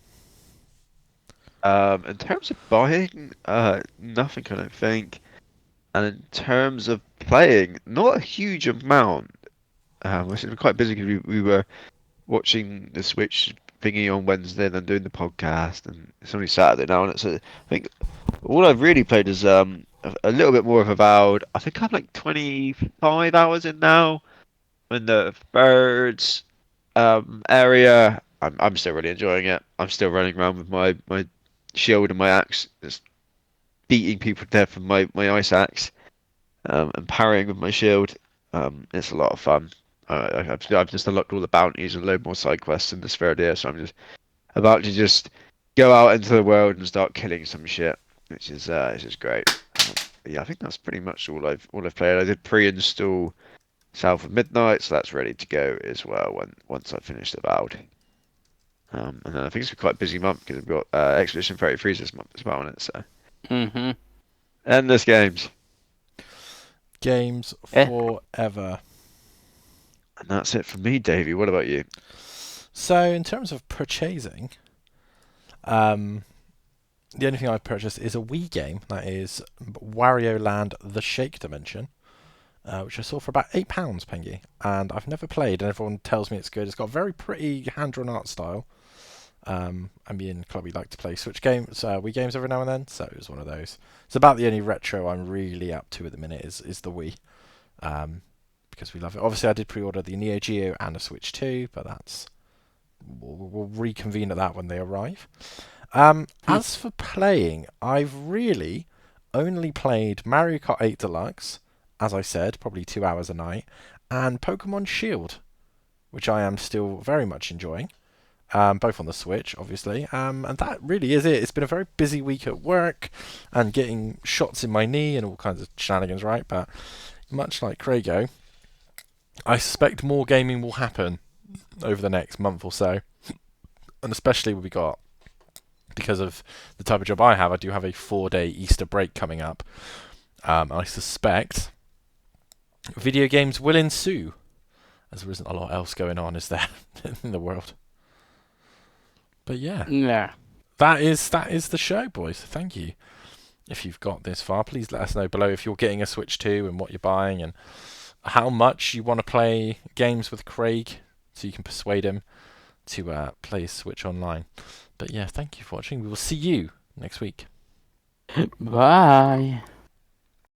In terms of buying, nothing I don't think. And in terms of playing, not a huge amount. Which has been quite busy because we were watching the Switch thingy on Wednesday and then doing the podcast, and it's only Saturday now, and it's I think all I've really played is a little bit more of Avowed. I think I'm like 25 hours in now. In the birds area, I'm still really enjoying it. I'm still running around with my shield and my axe, just beating people to death with my ice axe, and parrying with my shield. It's a lot of fun. I've just unlocked all the bounties and a load more side quests in this third year, so I'm just about to just go out into the world and start killing some shit, which is great. But yeah, I think that's pretty much all I've played. I did pre-install South of Midnight, so that's ready to go as well once I finish Avowed. And then I think it's a quite busy month because we've got Expedition 33 this month as well on it, so Mm-hmm. endless games. Games Yeah. forever. And that's it for me, Davey. What about you? So in terms of purchasing, the only thing I've purchased is a Wii game. That is Wario Land: The Shake Dimension, which I saw for about £8, Pengi. And I've never played, and everyone tells me it's good. It's got a very pretty hand-drawn art style. And me and Clubby like to play Switch games, Wii games every now and then, so it was one of those. It's about the only retro I'm really up to at the minute is the Wii, because we love it. Obviously, I did pre-order the Neo Geo and a Switch 2, but we'll reconvene at that when they arrive. As for playing, I've really only played Mario Kart 8 Deluxe, as I said, probably 2 hours a night, and Pokemon Shield, which I am still very much enjoying. Both on the Switch, obviously. And that really is it. It's been a very busy week at work and getting shots in my knee and all kinds of shenanigans, right? But much like Crago, I suspect more gaming will happen over the next month or so. And especially when we got, because of the type of job I have, I do have a 4-day Easter break coming up. I suspect video games will ensue, as there isn't a lot else going on, is there, in the world. But Yeah. that is the show, boys. Thank you. If you've got this far, please let us know below if you're getting a Switch 2 and what you're buying and how much you want to play games with Craig, so you can persuade him to play Switch Online. But yeah, thank you for watching. We will see you next week. Bye.